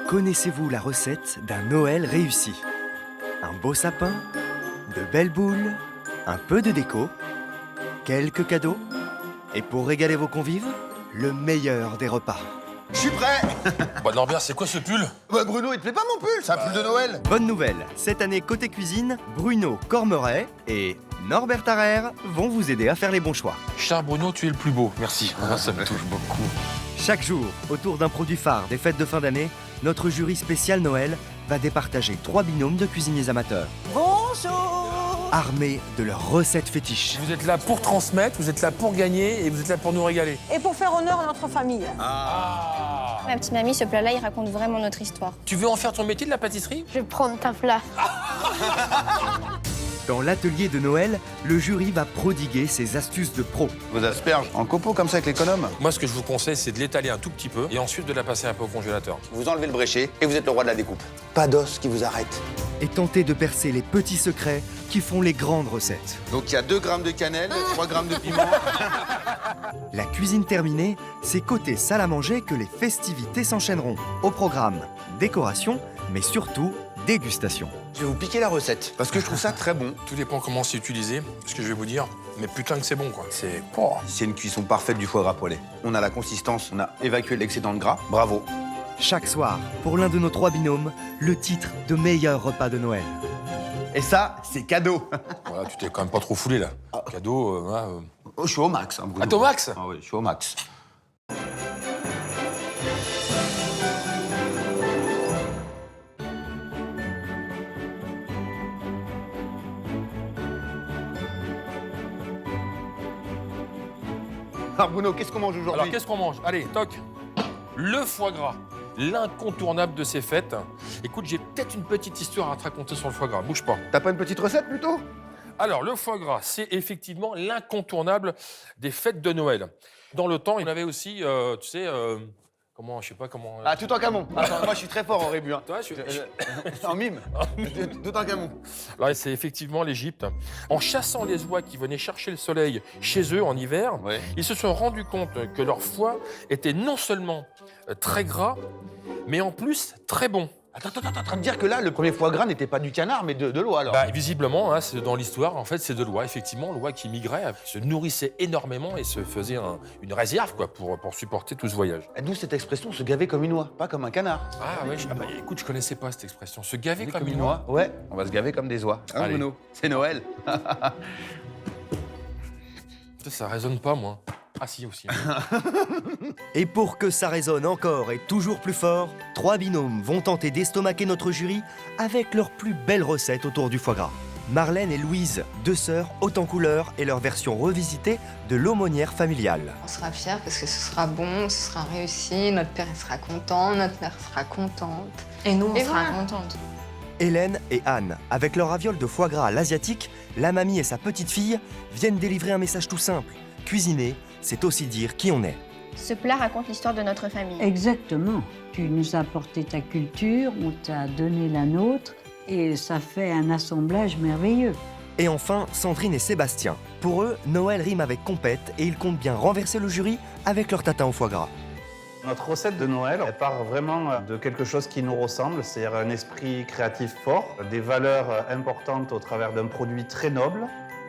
Connaissez-vous la recette d'un Noël réussi? Un beau sapin, de belles boules, un peu de déco, quelques cadeaux, et pour régaler vos convives, le meilleur des repas. Je suis prêt. Bah Norbert, c'est quoi ce pull? Bah Bruno, il te plaît pas mon pull? C'est un pull de Noël. Bonne nouvelle, cette année côté cuisine, Bruno Cormeret et Norbert Tarrer vont vous aider à faire les bons choix. Cher Bruno, tu es le plus beau. Merci. Ça me touche beaucoup. Chaque jour, autour d'un produit phare des fêtes de fin d'année, notre jury spécial Noël va départager 3 binômes de cuisiniers amateurs. Bonjour! Armés de leurs recettes fétiches. Vous êtes là pour transmettre, vous êtes là pour gagner et vous êtes là pour nous régaler. Et pour faire honneur à notre famille. Ma petite mamie, ce plat-là, il raconte vraiment notre histoire. Tu veux en faire ton métier de la pâtisserie? Je vais prendre ta plat. Dans l'atelier de Noël, le jury va prodiguer ses astuces de pro. Vos asperges en copeaux comme ça avec l'économe. Moi, ce que je vous conseille, c'est de l'étaler un tout petit peu et ensuite de la passer un peu au congélateur. Vous enlevez le bréchet et vous êtes le roi de la découpe. Pas d'os qui vous arrête. Et tenter de percer les petits secrets qui font les grandes recettes. Donc il y a 2 grammes de cannelle, 3 grammes de piment. La cuisine terminée, c'est côté salle à manger que les festivités s'enchaîneront. Au programme, décoration, mais surtout dégustation. Je vais vous piquer la recette parce que je trouve ça très bon. Tout dépend comment c'est utilisé, ce que je vais vous dire. Mais putain que c'est bon, quoi. C'est... C'est une cuisson parfaite du foie gras poêlé. On a la consistance, on a évacué l'excédent de gras. Bravo. Chaque soir, pour l'un de nos 3 binômes, le titre de meilleur repas de Noël. Et ça, c'est cadeau. Voilà, tu t'es quand même pas trop foulé, là. Cadeau, Oh, je suis au max. Hein, Bruno. Ah, t'es au max? Ah oui, je suis au max. Alors Bruno, qu'est-ce qu'on mange aujourd'hui? Alors, qu'est-ce qu'on mange? Allez, toc. Le foie gras, l'incontournable de ces fêtes. Écoute, j'ai peut-être une petite histoire à te raconter sur le foie gras. Bouge pas. T'as pas une petite recette plutôt? Alors, le foie gras, c'est effectivement l'incontournable des fêtes de Noël. Dans le temps, il y en avait aussi, tu sais, comment, je sais pas comment... Ah, Toutankhamon. Attends, moi je suis très fort en rébut. Hein. Toi, En mime. Toutankhamon. Là, c'est effectivement l'Égypte. En chassant les oies qui venaient chercher le soleil chez eux en hiver, Ouais. ils se sont rendus compte que leur foie était non seulement très gras, mais en plus très bon. Attends, t'es en train de dire que là, le premier foie gras n'était pas du canard, mais de l'oie alors? Bah, visiblement, hein, c'est dans l'histoire, en fait, c'est de l'oie. Effectivement, l'oie qui migrait, se nourrissait énormément et se faisait une réserve quoi, pour supporter tout ce voyage. D'où cette expression, se gaver comme une oie, pas comme un canard. Ah ouais, écoute, je connaissais pas cette expression. Se gaver comme une oie. Ouais, on va se gaver comme des oies. Hein, Allez. Bruno? C'est Noël. Ça résonne pas, moi. Ah si, aussi. Et pour que ça résonne encore et toujours plus fort, 3 binômes vont tenter d'estomaquer notre jury avec leurs plus belles recettes autour du foie gras. Marlène et Louise, 2 sœurs hautes en couleur et leur version revisitée de l'aumônière familiale. On sera fiers parce que ce sera bon, ce sera réussi, notre père il sera content, notre mère sera contente. Et nous, on Et sera voilà. contentes. Hélène et Anne, avec leur aviole de foie gras à l'asiatique, la mamie et sa petite fille viennent délivrer un message tout simple. Cuisiner, c'est aussi dire qui on est. Ce plat raconte l'histoire de notre famille. Exactement. Tu nous as apporté ta culture, on t'a donné la nôtre, et ça fait un assemblage merveilleux. Et enfin, Sandrine et Sébastien. Pour eux, Noël rime avec compète et ils comptent bien renverser le jury avec leur tatin au foie gras. Notre recette de Noël, elle part vraiment de quelque chose qui nous ressemble, c'est-à-dire un esprit créatif fort, des valeurs importantes au travers d'un produit très noble.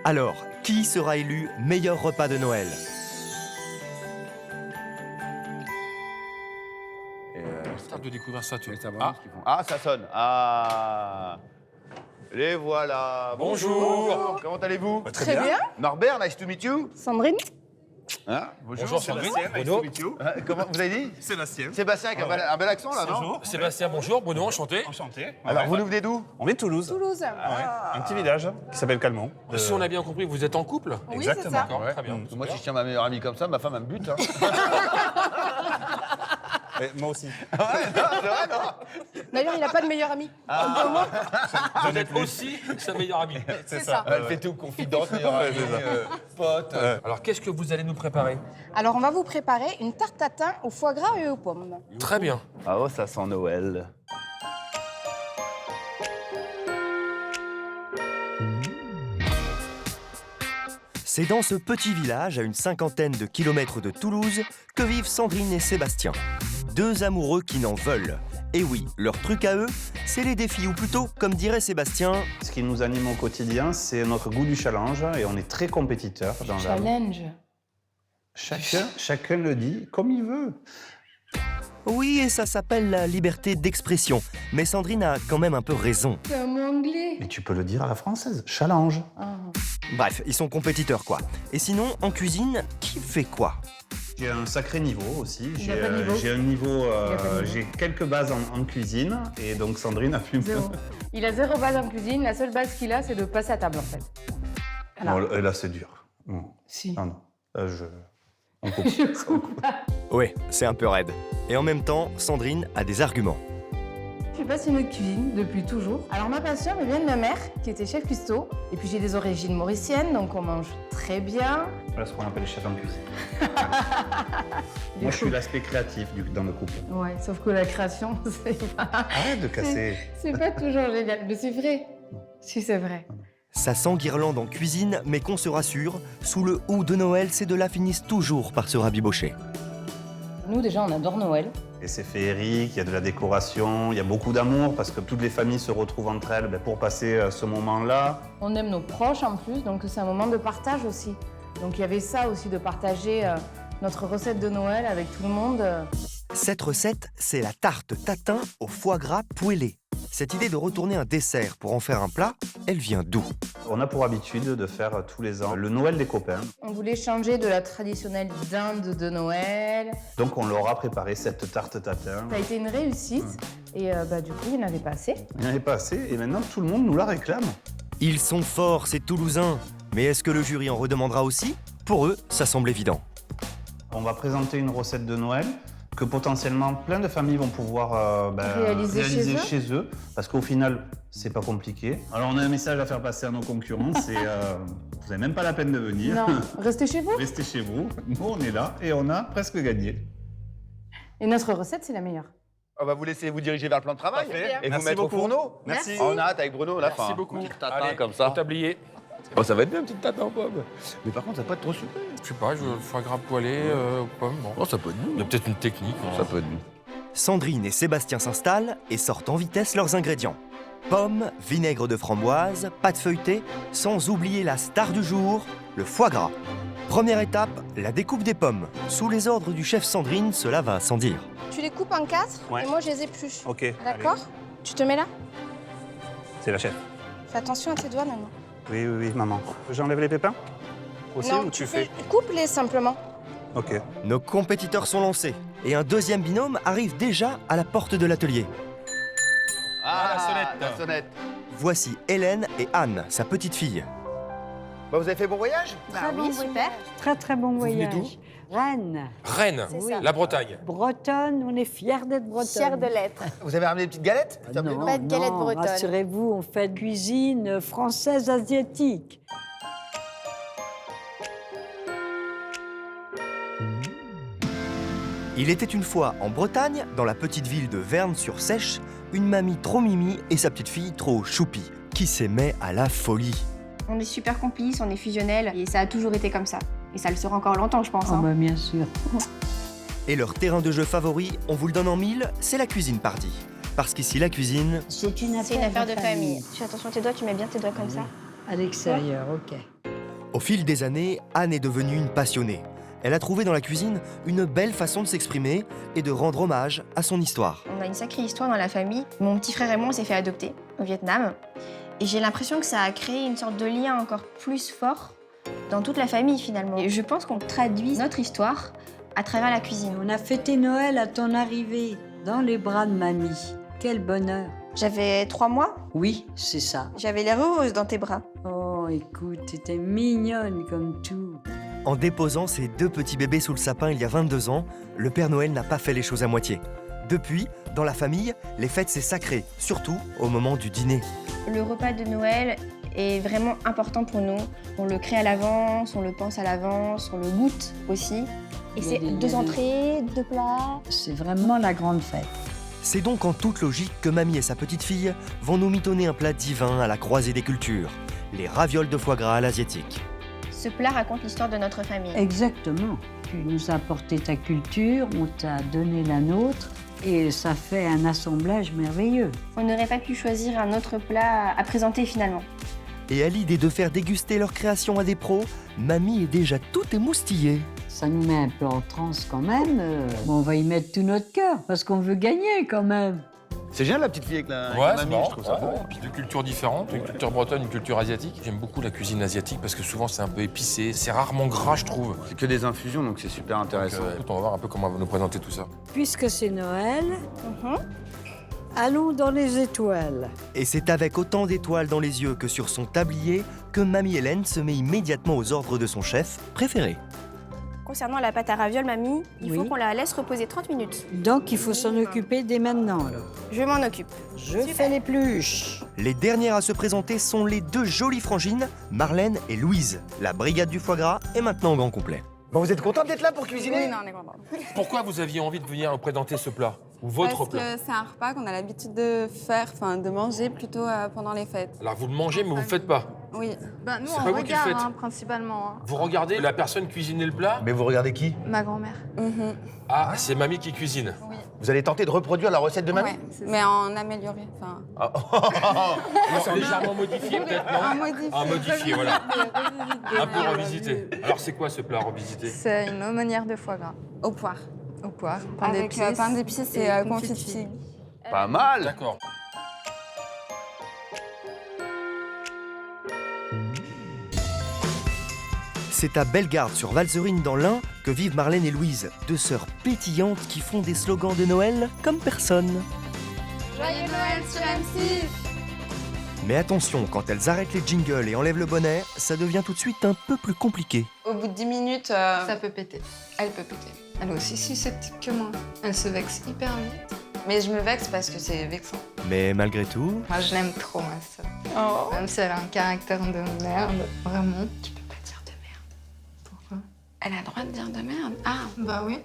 Alors, qui sera élu meilleur repas de Noël? Start de découvrir ça, tu Ah, ça sonne. Ah. Les voilà. Bonjour. Comment allez-vous? Très bien. Norbert, nice to meet you. Sandrine? Hein? Bonjour, Sandrine. Bruno. Comment vous avez dit? Sébastien. Sébastien avec un bel accent là, non? Bonjour. Sébastien, bonjour. Bruno, enchanté. Enchanté. Alors vous nous venez d'où? On vient de Toulouse. Toulouse. Un petit village qui s'appelle Calmont. Si on a bien compris, vous êtes en couple? Oui, c'est ça. D'accord, très bien. Moi si je tiens ma meilleure amie comme ça, ma femme elle me bute. Hein. Et moi aussi. Ouais, non, c'est vrai, non? D'ailleurs, il n'a pas de meilleur ami. Vous êtes aussi sa meilleure amie. C'est ça. Elle fait tout, confidente, meilleure amie, pote. Alors, qu'est-ce que vous allez nous préparer? Alors, on va vous préparer une tarte tatin au foie gras et aux pommes. Très bien. Ah oh, ça sent Noël. C'est dans ce petit village, à une 50aine de kilomètres de Toulouse, que vivent Sandrine et Sébastien. 2 amoureux qui n'en veulent. Et oui, leur truc à eux, c'est les défis, ou plutôt, comme dirait Sébastien, Ce qui nous anime au quotidien, c'est notre goût du challenge et on est très compétiteurs dans la... Challenge. Chacun le dit comme il veut. oui, et ça s'appelle la liberté d'expression. Mais Sandrine a quand même un peu raison. C'est un mot anglais. Mais tu peux le dire à la française, challenge. Bref, ils sont compétiteurs, quoi. Et sinon, en cuisine, qui fait quoi? J'ai un sacré niveau aussi. Il a pas de niveau. J'ai un niveau, Il a pas de niveau. j'ai quelques bases en cuisine et donc Sandrine a pu. Zéro. Il a 0 base en cuisine. La seule base qu'il a, c'est de passer à table, en fait. Alors, Non, là c'est dur. Non, si. non. Là, on coupe. Ouais, c'est un peu raide. Et en même temps, Sandrine a des arguments. Je suis passionnée de cuisine depuis toujours. Alors ma passion elle vient de ma mère qui était chef cuistot. Et puis j'ai des origines mauriciennes, donc on mange très bien. Voilà ce qu'on appelle chef en cuisine. Moi je suis l'aspect créatif dans le couple. Ouais, sauf que la création, c'est pas... Arrête de casser. C'est pas toujours génial, mais c'est vrai. Si, c'est vrai. Ça s'enguirlande en cuisine, mais qu'on se rassure, sous le haut de Noël, ces deux-là finissent toujours par se rabibocher. Nous, déjà, on adore Noël. Et c'est féerique, il y a de la décoration, il y a beaucoup d'amour parce que toutes les familles se retrouvent entre elles pour passer ce moment-là. On aime nos proches en plus, donc c'est un moment de partage aussi. Donc il y avait ça aussi, de partager notre recette de Noël avec tout le monde. Cette recette, c'est la tarte tatin au foie gras poêlé. Cette idée de retourner un dessert pour en faire un plat, elle vient d'où? On a pour habitude de faire tous les ans le Noël des copains. On voulait changer de la traditionnelle dinde de Noël. Donc on leur a préparé cette tarte tatin. Ça a été une réussite et du coup, il n'y en avait pas assez. Il n'y en avait pas assez et maintenant tout le monde nous la réclame. Ils sont forts, ces Toulousains. Mais est-ce que le jury en redemandera aussi? Pour eux, ça semble évident. On va présenter une recette de Noël que potentiellement plein de familles vont pouvoir Réaliser chez eux. Parce qu'au final, c'est pas compliqué. Alors on a un message à faire passer à nos concurrents, c'est vous n'avez même pas la peine de venir. Non, restez chez vous. Restez chez vous. Nous, on est là et on a presque gagné. Et notre recette, c'est la meilleure. On va vous laisser vous diriger vers le plan de travail Parfait. et vous Merci mettre beaucoup. au fourneau. Merci. On a hâte avec Bruno là. Merci beaucoup. Petite tatin Allez, comme ça. au tablier. Oh, ça va être bien, une petite tatin en pomme. Mais par contre, ça va pas être trop sucré. Je sais pas, je veux le foie gras poêlé aux pommes. Bon. Oh, ça peut être Il y bon. a peut-être une technique. Ça peut être bon. Sandrine et Sébastien s'installent et sortent en vitesse leurs ingrédients. Pommes, vinaigre de framboise, pâte feuilletée, sans oublier la star du jour, le foie gras. Première étape, la découpe des pommes. Sous les ordres du chef Sandrine, cela va sans dire. Tu les coupes en 4 Ouais. et moi, je les épluche. Ok. D'accord? Tu te mets là? C'est la chef. Fais attention à tes doigts, maman. Oui, oui, oui, maman. J'enlève les pépins aussi non, ou tu fais coupe-les simplement. Ok. Nos compétiteurs sont lancés et un deuxième binôme arrive déjà à la porte de l'atelier. Ah, la sonnette. La sonnette. Voici Hélène et Anne, sa petite fille. Bah, vous avez fait bon voyage? Bah oui, super. Très très bon venez voyage. d'où Rennes, Rennes, C'est ça. la Bretagne. Bretonne, on est fiers d'être bretonne. Fière de l'être. Vous avez ramené des petites galettes? Non, Pas de galette non, bretonne. rassurez-vous, on fait de cuisine française asiatique. Il était une fois en Bretagne, dans la petite ville de Verne-sur-Sèche, une mamie trop mimi et sa petite fille trop choupie, qui s'aimaient à la folie. On est super complices, on est fusionnels et ça a toujours été comme ça. Et ça le sera encore longtemps, je pense. Ah hein. bah bien sûr. Et leur terrain de jeu favori, on vous le donne en mille, c'est la cuisine party. Parce qu'ici, la cuisine, C'est une C'est une affaire de famille. Tu fais attention à tes doigts, tu mets bien tes doigts comme ça. À l'extérieur, ok. au fil des années, Anne est devenue une passionnée. Elle a trouvé dans la cuisine une belle façon de s'exprimer et de rendre hommage à son histoire. On a une sacrée histoire dans la famille. Mon petit frère et moi, on s'est fait adopter au Vietnam. Et j'ai l'impression que ça a créé une sorte de lien encore plus fort dans toute la famille finalement. Et je pense qu'on traduit notre histoire à travers la cuisine. On a fêté Noël à ton arrivée, dans les bras de mamie. Quel bonheur. J'avais 3 mois, Oui, c'est ça. j'avais l'air heureuse dans tes bras. Oh, écoute, t'étais mignonne comme tout. En déposant ses 2 petits bébés sous le sapin il y a 22 ans, le Père Noël n'a pas fait les choses à moitié. Depuis, dans la famille, les fêtes c'est sacré, surtout au moment du dîner. Le repas de Noël est vraiment important pour nous. On le crée à l'avance, on le pense à l'avance, on le goûte aussi. Et c'est 2 entrées, 2 plats. C'est vraiment la grande fête. C'est donc en toute logique que mamie et sa petite fille vont nous mitonner un plat divin à la croisée des cultures, les ravioles de foie gras à l'asiatique. Ce plat raconte l'histoire de notre famille. Exactement. Tu nous as apporté ta culture, on t'a donné la nôtre, et ça fait un assemblage merveilleux. On n'aurait pas pu choisir un autre plat à présenter finalement. Et à l'idée de faire déguster leur création à des pros, mamie est déjà tout émoustillée. Ça nous met un peu en transe quand même. On va y mettre tout notre cœur, parce qu'on veut gagner quand même. C'est génial la petite fille avec la, Ouais, avec la c'est mamie, marrant. je trouve ça beau. Et puis deux cultures différentes, une culture bretonne, une culture asiatique. J'aime beaucoup la cuisine asiatique parce que souvent c'est un peu épicé, c'est rarement gras, je trouve. C'est que des infusions, donc c'est super intéressant. Écoute, on va voir un peu comment elle va nous présenter tout ça. Puisque c'est Noël, allons dans les étoiles. Et c'est avec autant d'étoiles dans les yeux que sur son tablier que mamie Hélène se met immédiatement aux ordres de son chef préféré. Concernant la pâte à ravioles, mamie, il faut Oui. qu'on la laisse reposer 30 minutes. Donc il faut s'en occuper dès maintenant alors. Je m'en occupe. Je fais l'épluche. Les dernières à se présenter sont les deux jolies frangines, Marlène et Louise. La brigade du foie gras est maintenant au grand complet. Bon, vous êtes content d'être là pour cuisiner? Oui, non, on est content. Pourquoi vous aviez envie de venir présenter ce plat? Ou votre Parce plat? que c'est un repas qu'on a l'habitude de faire, enfin de manger plutôt pendant les fêtes. Alors vous le mangez mais vous ne le faites pas. Oui. Ben, nous, C'est on pas vous qui le regarde, faites. principalement. Vous regardez la personne cuisiner le plat? Mais vous regardez qui? Ma grand-mère. Ah, c'est mamie qui cuisine. Vous allez tenter de reproduire la recette de mamie? Ouais, mais en amélioré. Enfin, C'est légèrement modifié peut-être, non? en modifié. Ah, modifié, voilà. Un peu revisité. Alors c'est quoi ce plat revisité? C'est une aumônière de foie gras. Au poire. Au poire, pain Avec d'épices. pain d'épices et confit de figue. Pas mal. D'accord. C'est à Bellegarde sur Valzerine dans l'Ain que vivent Marlène et Louise, deux sœurs pétillantes qui font des slogans de Noël comme personne. Joyeux Noël sur M6. Mais attention, quand elles arrêtent les jingles et enlèvent le bonnet, ça devient tout de suite un peu plus compliqué. Au bout de 10 minutes, Ça peut péter. elle peut péter. Elle est aussi susceptible que moi. Elle se vexe hyper vite. Mais je me vexe parce que c'est vexant. Mais malgré tout, Moi, je l'aime trop, ma sœur. Oh. Même si elle a un caractère de merde, vraiment. Tu peux pas dire de merde. Pourquoi? Elle a le droit de dire de merde. Ah, Bah oui.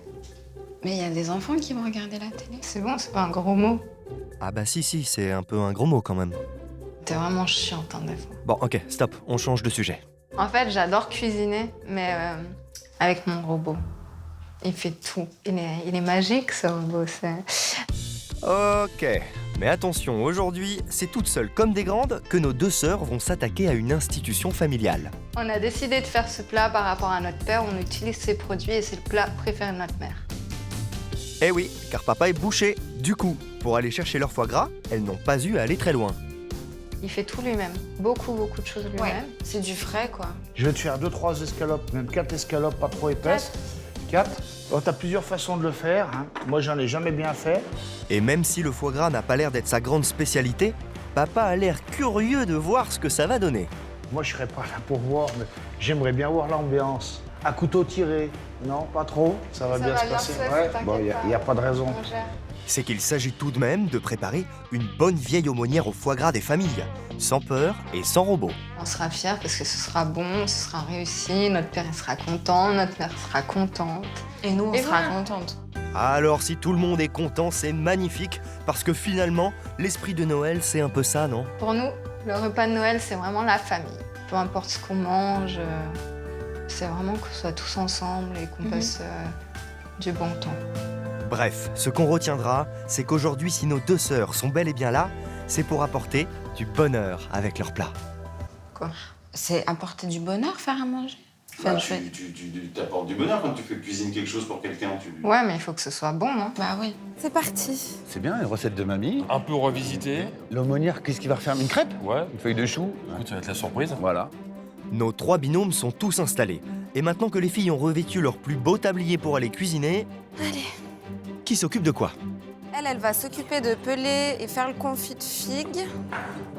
mais il y a des enfants qui vont regarder la télé. C'est bon, c'est pas un gros mot. ah bah si, c'est un peu un gros mot quand même. T'es vraiment chiante, hein, des fois. Bon, ok, stop, on change de sujet. En fait, j'adore cuisiner, mais avec mon robot. Il fait tout. Il est magique, ce robot. Ok, mais attention, aujourd'hui, c'est toutes seules comme des grandes que nos deux sœurs vont s'attaquer à une institution familiale. On a décidé de faire ce plat par rapport à notre père. On utilise ses produits et c'est le plat préféré de notre mère. Eh oui, car papa est boucher. Du coup, pour aller chercher leur foie gras, elles n'ont pas eu à aller très loin. Il fait tout lui-même. Beaucoup de choses lui-même. Ouais, c'est du frais, quoi. Je vais te faire 2-3 escalopes, même 4 escalopes pas trop épaisses. 4. Oh, t'as plusieurs façons de le faire. Hein. Moi, j'en ai jamais bien fait. Et même si le foie gras n'a pas l'air d'être sa grande spécialité, papa a l'air curieux de voir ce que ça va donner. Moi, je serais pas là pour voir, mais j'aimerais bien voir l'ambiance. À couteau tiré. Non, pas trop. Ça va bien se passer. Bon, il n'y a pas de raison. On gère. C'est qu'il s'agit tout de même de préparer une bonne vieille aumônière au foie gras des familles, sans peur et sans robot. On sera fiers parce que ce sera bon, ce sera réussi. Notre père il sera content, notre mère sera contente. Et nous, on Et sera voilà. contente. Alors si tout le monde est content, c'est magnifique, parce que finalement, l'esprit de Noël, c'est un peu ça, non? Pour nous, le repas de Noël, c'est vraiment la famille. Peu importe ce qu'on mange, c'est vraiment qu'on soit tous ensemble et qu'on passe du bon temps. Bref, ce qu'on retiendra, c'est qu'aujourd'hui, si nos deux sœurs sont bel et bien là, c'est pour apporter du bonheur avec leur plat. Quoi? C'est apporter du bonheur, faire à manger. Enfin, je fais- Tu t'apportes du bonheur quand tu fais cuisiner quelque chose pour quelqu'un. Ouais, mais il faut que ce soit bon, non? Bah oui. C'est parti. C'est bien, une recette de mamie. Un peu revisité. L'aumônière, qu'est-ce qu'il va refaire? Une crêpe? Ouais. Une feuille de chou? Écoute, ça va être la surprise. Voilà. Nos trois binômes sont tous installés. Et maintenant que les filles ont revêtu leur plus beau tablier pour aller cuisiner... Allez. Qui s'occupe de quoi? Elle va s'occuper de peler et faire le confit de figue,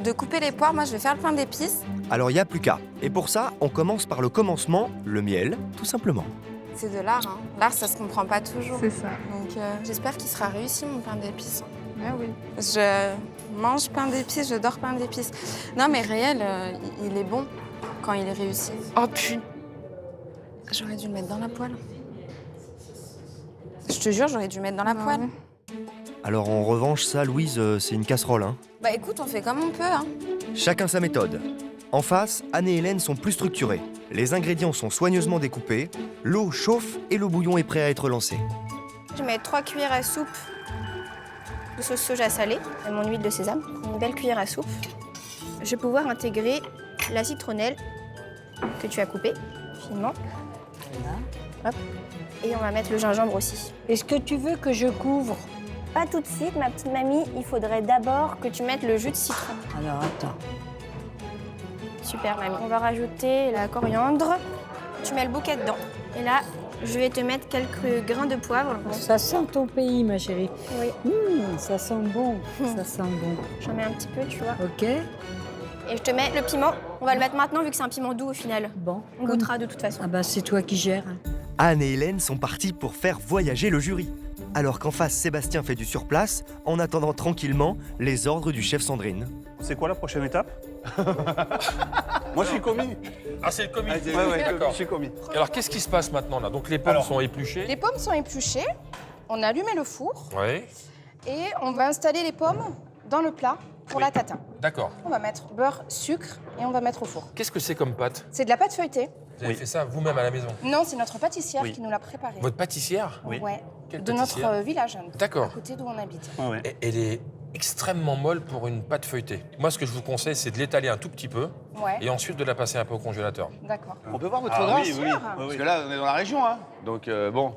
de couper les poires. Moi, je vais faire le pain d'épices. Alors il n'y a plus qu'à. Et pour ça, on commence par le commencement, le miel, tout simplement. C'est de l'art, hein. L'art, ça se comprend pas toujours. C'est ça. Donc, j'espère qu'il sera réussi, mon pain d'épices. Ah oui. Je mange pain d'épices, je dors pain d'épices. Non, mais réel, il est bon quand il est réussi. Oh, putain. J'aurais dû le mettre dans la poêle. Je te jure, j'aurais dû le mettre dans la poêle. Alors en revanche, ça, Louise, c'est une casserole, hein. Bah écoute, on fait comme on peut, hein. Chacun sa méthode. En face, Anne et Hélène sont plus structurées. Les ingrédients sont soigneusement découpés, l'eau chauffe et le bouillon est prêt à être lancé. Je mets 3 cuillères à soupe de sauce soja salée, et mon huile de sésame, une belle cuillère à soupe. Je vais pouvoir intégrer la citronnelle que tu as coupée finement. Voilà. Hop. Et on va mettre le gingembre aussi. Est-ce que tu veux que je couvre? Pas tout de suite, ma petite mamie, il faudrait d'abord que tu mettes le jus de citron. Alors attends. Super, mamie. On va rajouter la coriandre. Tu mets le bouquet dedans. Et là, je vais te mettre quelques grains de poivre. Ça sent ton pays, ma chérie. Oui. Ça sent bon. Ça sent bon. J'en mets un petit peu, tu vois. Ok. Et je te mets le piment. On va le mettre maintenant vu que c'est un piment doux au final. Bon. On goûtera de toute façon. Ah bah c'est toi qui gères. Anne et Hélène sont partis pour faire voyager le jury. Alors qu'en face, Sébastien fait du surplace, en attendant tranquillement les ordres du chef Sandrine. C'est quoi la prochaine étape? Moi, je suis commis. Ah, c'est le commis. Ouais, D'accord. je suis commis. Alors, qu'est-ce qui se passe maintenant là? Donc, les pommes sont épluchées. Les pommes sont épluchées, on a allumé le four Oui. et on va installer les pommes dans le plat pour la tatin. D'accord. On va mettre beurre, sucre et on va mettre au four. Qu'est-ce que c'est comme pâte? C'est de la pâte feuilletée. Vous avez fait ça vous-même à la maison? Non, c'est notre pâtissière Oui. qui nous l'a préparée. Votre pâtissière? Oui. Ouais. Quelle De pâtissière? notre village, D'accord. à côté d'où on habite. Ouais. Elle est extrêmement molle pour une pâte feuilletée. Moi, ce que je vous conseille, c'est de l'étaler un tout petit peu Ouais, et ensuite de la passer un peu au congélateur. d'accord. On peut voir votre Ah foie gras oui, oui, Parce oui. que là, on est dans la région, hein. Donc, bon,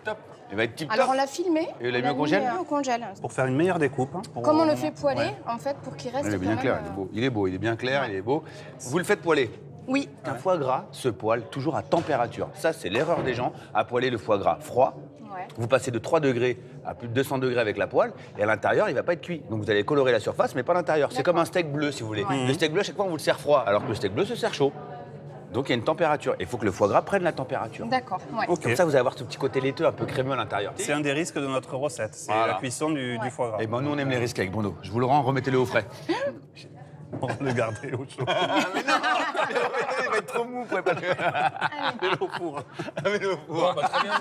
Top. il va être tip Alors top. on l'a filmé. Et vous l'avez on mis au l'a congèle au congèle. Pour faire une meilleure découpe. Hein, Comme on le fait poêler, Ouais. en fait, pour qu'il reste Il est quand bien même, clair, il est beau, il est bien clair, il est beau. Vous le faites poêler. Oui. Un foie gras se poêle toujours à température. Ça, c'est l'erreur des gens, à poêler le foie gras froid. Ouais. Vous passez de 3 degrés à plus de 200 degrés avec la poêle, et à l'intérieur, il ne va pas être cuit. Donc vous allez colorer la surface, mais pas l'intérieur. C'est D'accord. comme un steak bleu, si vous voulez. Ouais. Le steak bleu, à chaque fois, on vous le sert froid, alors que le steak bleu se sert chaud. Donc il y a une température. Il faut que le foie gras prenne la température. D'accord. Ouais. Ok. Comme ça, vous allez avoir ce petit côté laiteux, un peu crémeux à l'intérieur. C'est un des risques de notre recette, c'est Voilà. la cuisson du foie gras. Et ben nous, on aime les risques avec Bondo. Je vous le rends, remettez-le au frais. On va le garder au chaud. Mais non, il va être trop mou, vous pouvez pas le Mets-le au four. Mets-le au Bon, four. bah, très bien.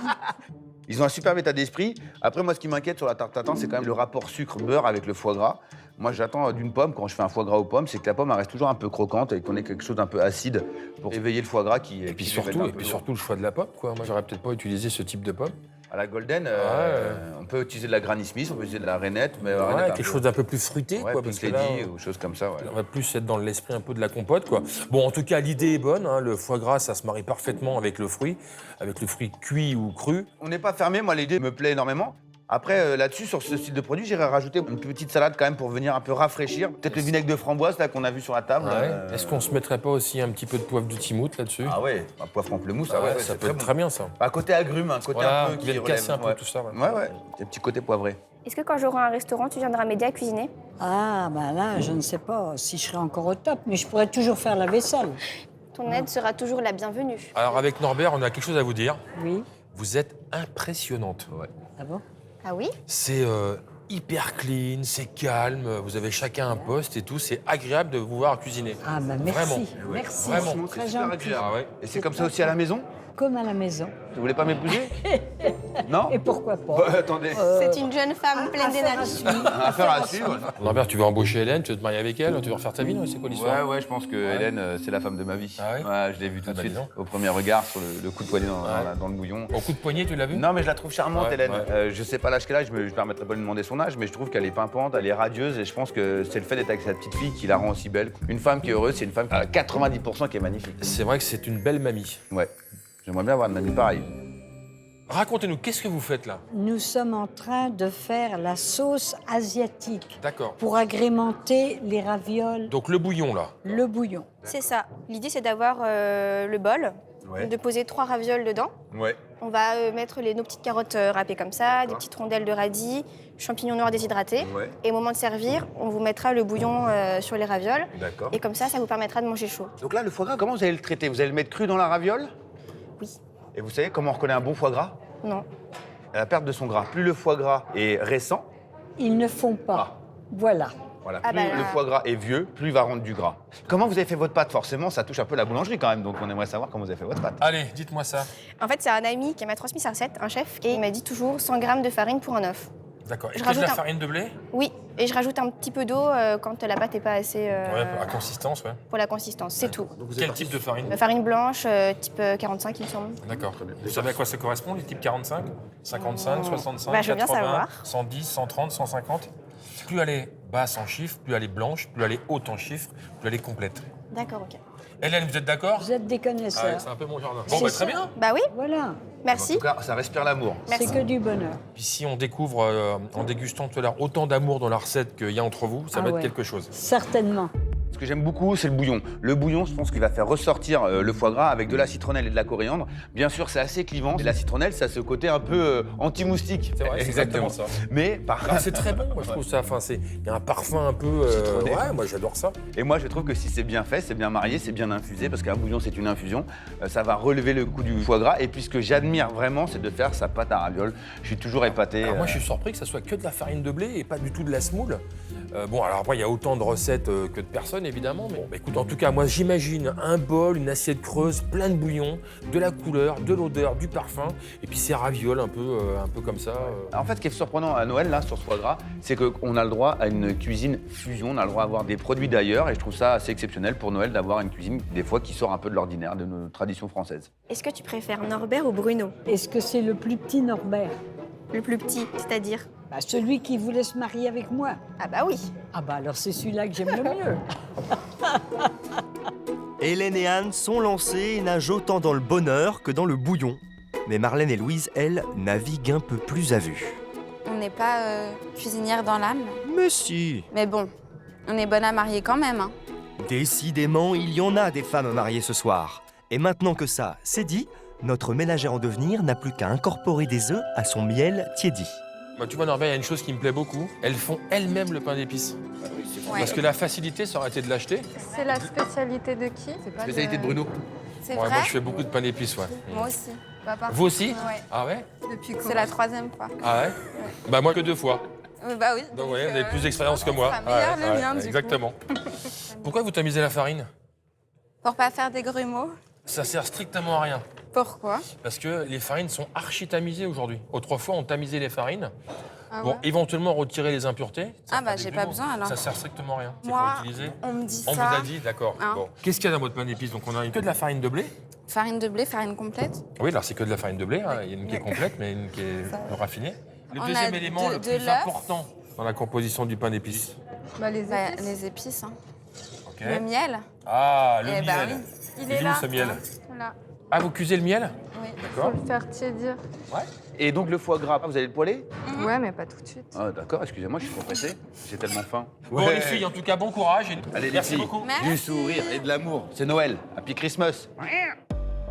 Ils ont un superbe état d'esprit. Après, moi, ce qui m'inquiète sur la tarte tatin, c'est quand même le rapport sucre-beurre avec le foie gras. Moi, j'attends d'une pomme, quand je fais un foie gras aux pommes, c'est que la pomme elle reste toujours un peu croquante et qu'on ait quelque chose d'un peu acide pour éveiller le foie gras qui Et puis qui surtout, révèle un peu l'eau. le choix de la pomme, quoi. Moi, j'aurais peut-être pas utilisé ce type de pomme. À la golden, on peut utiliser de la Granny Smith, on peut utiliser de la rainette, mais Ouais, rainette, un quelque peu- chose d'un peu plus fruité, ouais, quoi. Pink Parce que là, Lady ou choses comme ça. Ouais. on va plus être dans l'esprit un peu de la compote, quoi. Bon, en tout cas, l'idée est bonne. Hein. Le foie gras, ça se marie parfaitement avec le fruit cuit ou cru. On n'est pas fermé, moi l'idée me plaît énormément. Après, là-dessus, sur ce style de produit, j'irais rajouter une petite salade quand même pour venir un peu rafraîchir. Peut-être le vinaigre de framboise là qu'on a vu sur la table. Ouais. Est-ce qu'on se mettrait pas aussi un petit peu de poivre de Timout là-dessus? Ah ouais, un poivre pamplemousse, Ah ouais, ouais, ça c'est peut être bon. très bien, ça. Un côté agrume, un côté Voilà, un peu qui vient de casser un peu ouais. tout ça. Ouais. Ouais, des petits côtés poivrés. Est-ce que quand j'aurai un restaurant, tu viendras m'aider à cuisiner? Ah bah là, je ne sais pas si je serai encore au top, mais je pourrais toujours faire la vaisselle. Ton aide sera toujours la bienvenue. Alors, avec Norbert, on a quelque chose à vous dire. Oui. Vous êtes impressionnante. Ouais. Ah bon? Ah oui? C'est hyper clean, c'est calme, vous avez chacun un poste et tout. C'est agréable de vous voir cuisiner. Ah bah merci. Vraiment. Merci. Vraiment. c'est très gentil. Ah ouais. Et c'est comme ça aussi à la maison? Comme à la maison. Vous voulez pas m'épouser? Non? Et pourquoi pas? Bah, attendez. C'est une jeune femme pleine d'énergie. Affaire à suivre. Norbert, tu veux embaucher Hélène, tu veux te marier avec elle, tu veux refaire ta vie, non? C'est quoi l'histoire? Ouais, je pense que Hélène, c'est la femme de ma vie. Ah ouais? Je l'ai vue tout Ah de bah, suite, dis donc. au premier regard, sur le coup de poignet Ouais. dans le bouillon. Au coup de poignet, tu l'as vu? Non, mais je la trouve charmante, Ouais, Hélène. ouais. Je sais pas l'âge qu'elle a, je me permettrai pas de lui demander son âge, mais je trouve qu'elle est pimpante, elle est radieuse, et je pense que c'est le fait d'être avec sa petite fille qui la rend aussi belle. Une femme qui est heureuse, c'est une femme qui a 90% qui est magnifique. C'est vrai que c'est une belle mamie. Ouais, j'aimerais bien avoir une mamie pareille. Racontez-nous, qu'est-ce que vous faites là? Nous sommes en train de faire la sauce asiatique D'accord. pour agrémenter les ravioles, Donc le bouillon là. le bouillon. C'est ça. L'idée, c'est d'avoir le bol, Ouais. de poser 3 ravioles dedans. Ouais. On va mettre nos petites carottes râpées comme ça, des petites rondelles de radis, champignons noirs déshydratés. Ouais. Et au moment de servir, on vous mettra le bouillon sur les ravioles. D'accord. Et comme ça vous permettra de manger chaud. Donc là, le foie gras, comment vous allez le traiter? Vous allez le mettre cru dans la raviole? Oui. Et vous savez comment on reconnaît un bon foie gras? Non. À la perte de son gras. Plus le foie gras est récent, Ils ne font pas. Voilà. voilà, Ah plus bah là. le foie gras est vieux, plus il va rendre du gras. Comment vous avez fait votre pâte? Forcément, ça touche un peu la boulangerie quand même, donc on aimerait savoir comment vous avez fait votre pâte. Allez, dites-moi ça. En fait, c'est un ami qui m'a transmis sa recette, un chef, et il m'a dit toujours 100 g de farine pour un œuf. D'accord. Et Je que de la rajoute farine de blé? Oui, et je rajoute un petit peu d'eau quand la pâte n'est pas assez Ouais, pour la consistance, ouais. pour la consistance, c'est tout. Quel type de farine? Farine blanche, type 45, il me semble. D'accord. Vous savez à quoi ça correspond, les types 45, 55, 65, Bah, je veux bien 80, savoir. 110, 130, 150? Plus elle est basse en chiffres, plus elle est blanche, plus elle est haute en chiffres, plus elle est complète. D'accord, ok. Hélène, vous êtes d'accord? Vous êtes des Ah ouais, connaisseurs. c'est un peu mon jardin. Bon, bah, très bien. Bah oui, Voilà, En merci. tout cas, ça respire l'amour. Merci. c'est que du bonheur. Puis si on découvre, en dégustant tout à l'heure, autant d'amour dans la recette qu'il y a entre vous, ça Ah va être ouais. quelque chose. Certainement. Ce que j'aime beaucoup, c'est le bouillon. Le bouillon, je pense qu'il va faire ressortir le foie gras avec de la citronnelle et de la coriandre. Bien sûr, c'est assez clivant. Et la citronnelle, ça a ce côté un peu anti-moustique. C'est vrai, c'est exactement ça. Mais par Alors, c'est très bon, moi, je trouve ça. Enfin, il y a un parfum un peu. Ouais, moi j'adore ça. Et moi, je trouve que si c'est bien fait, c'est bien marié, c'est bien infusé, parce qu'un bouillon, c'est une infusion, ça va relever le goût du foie gras. Et puis, ce que j'admire vraiment, c'est de faire sa pâte à ravioles. Je suis toujours épaté. Alors, moi, je suis surpris que ça soit que de la farine de blé et pas du tout de la semoule. Bon, alors après, il y a autant de recettes que de personnes, évidemment. Mais bon, bah, écoute, en tout cas, moi, j'imagine un bol, une assiette creuse, plein de bouillon, de la couleur, de l'odeur, du parfum, et puis ces ravioles un peu comme ça. En fait, ce qui est surprenant à Noël, là, sur ce foie gras, c'est qu'on a le droit à une cuisine fusion, on a le droit à avoir des produits d'ailleurs, et je trouve ça assez exceptionnel pour Noël d'avoir une cuisine, des fois, qui sort un peu de l'ordinaire, de nos traditions françaises. Est-ce que tu préfères Norbert ou Bruno? Est-ce que c'est le plus petit Norbert? Le plus petit, c'est-à-dire? Bah, celui qui voulait se marier avec moi. Ah bah oui. Ah bah alors c'est celui-là que j'aime le mieux. Hélène et Anne sont lancées et nagent autant dans le bonheur que dans le bouillon. Mais Marlène et Louise, elles, naviguent un peu plus à vue. On n'est pas cuisinière dans l'âme. Mais si, Mais bon, on est bonne à marier quand même. Hein. décidément, il y en a des femmes mariées ce soir. Et maintenant que ça, c'est dit, notre ménagère en devenir n'a plus qu'à incorporer des œufs à son miel tiédi. Bah, tu vois, Norbert, il y a une chose qui me plaît beaucoup. Elles font elles-mêmes le pain d'épices. Ouais. Parce que la facilité, ça aurait été de l'acheter. C'est la spécialité de qui? Spécialité de Bruno. C'est Ouais, vrai? moi, je fais beaucoup de pain d'épices, ouais. Moi aussi. Bah, Vous aussi? Ouais. Ah ouais? C'est la 3e fois. Ah ouais? Bah moi que 2 fois. Bah oui. Donc ouais, vous avez plus d'expérience que moi. sera meilleur, Ouais, le mien, du coup. exactement. Pourquoi vous tamisez la farine? Pour pas faire des grumeaux. Ça sert strictement à rien. Pourquoi? Parce que les farines sont archi-tamisées aujourd'hui. Autrefois, on tamisait les farines Ah pour ouais? éventuellement retirer les impuretés. Ah bah Des j'ai pas grumeaux. besoin alors. Ça sert strictement à rien. C'est Moi, pas utilisé. on me dit On ça. vous a dit, d'accord. Hein. Bon. Qu'est-ce qu'il y a dans votre pain d'épices? Donc on a que de la farine de blé. Farine de blé, farine complète. Oui, alors c'est que de la farine de blé. Hein. Il y a une qui est complète, mais une qui est raffinée. Le On deuxième a élément le de plus l'œuf. important dans la composition du pain d'épices. Bah, les Bah, épices. les épices. Hein. Ok. Le miel. Ah, le Eh miel. ben oui. Il est est où là. ce miel? Là. Ah, vous cuisez le miel? Oui. Faut D'accord. le faire tiédir. Et donc, le foie gras, vous allez le poêler? Ouais, mais pas tout de suite. Ah, d'accord, excusez-moi, je suis trop pressé. J'ai tellement faim. Bon, les filles, en tout cas, bon courage. Allez, les Merci filles, beaucoup. Merci. du sourire et de l'amour. C'est Noël. Happy Christmas.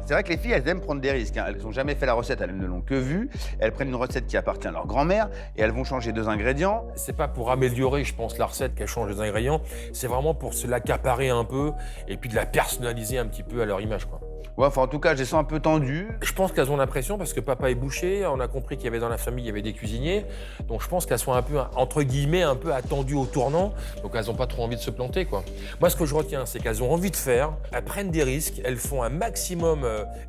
C'est vrai que les filles, elles aiment prendre des risques. Hein. Elles n'ont jamais fait la recette, elles ne l'ont que vue. Elles prennent une recette qui appartient à leur grand-mère et elles vont changer 2 ingrédients. C'est pas pour améliorer, je pense, la recette qu'elles changent les ingrédients. C'est vraiment pour se l'accaparer un peu et puis de la personnaliser un petit peu à leur image, quoi. Ouais, enfin, en tout cas, je les sens un peu tendues. Je pense qu'elles ont l'impression, parce que papa est boucher, on a compris qu'il y avait dans la famille, il y avait des cuisiniers. Donc je pense qu'elles sont un peu, entre guillemets, un peu attendues au tournant. Donc elles n'ont pas trop envie de se planter, quoi. Moi, ce que je retiens, c'est qu'elles ont envie de faire, elles prennent des risques, elles font un maximum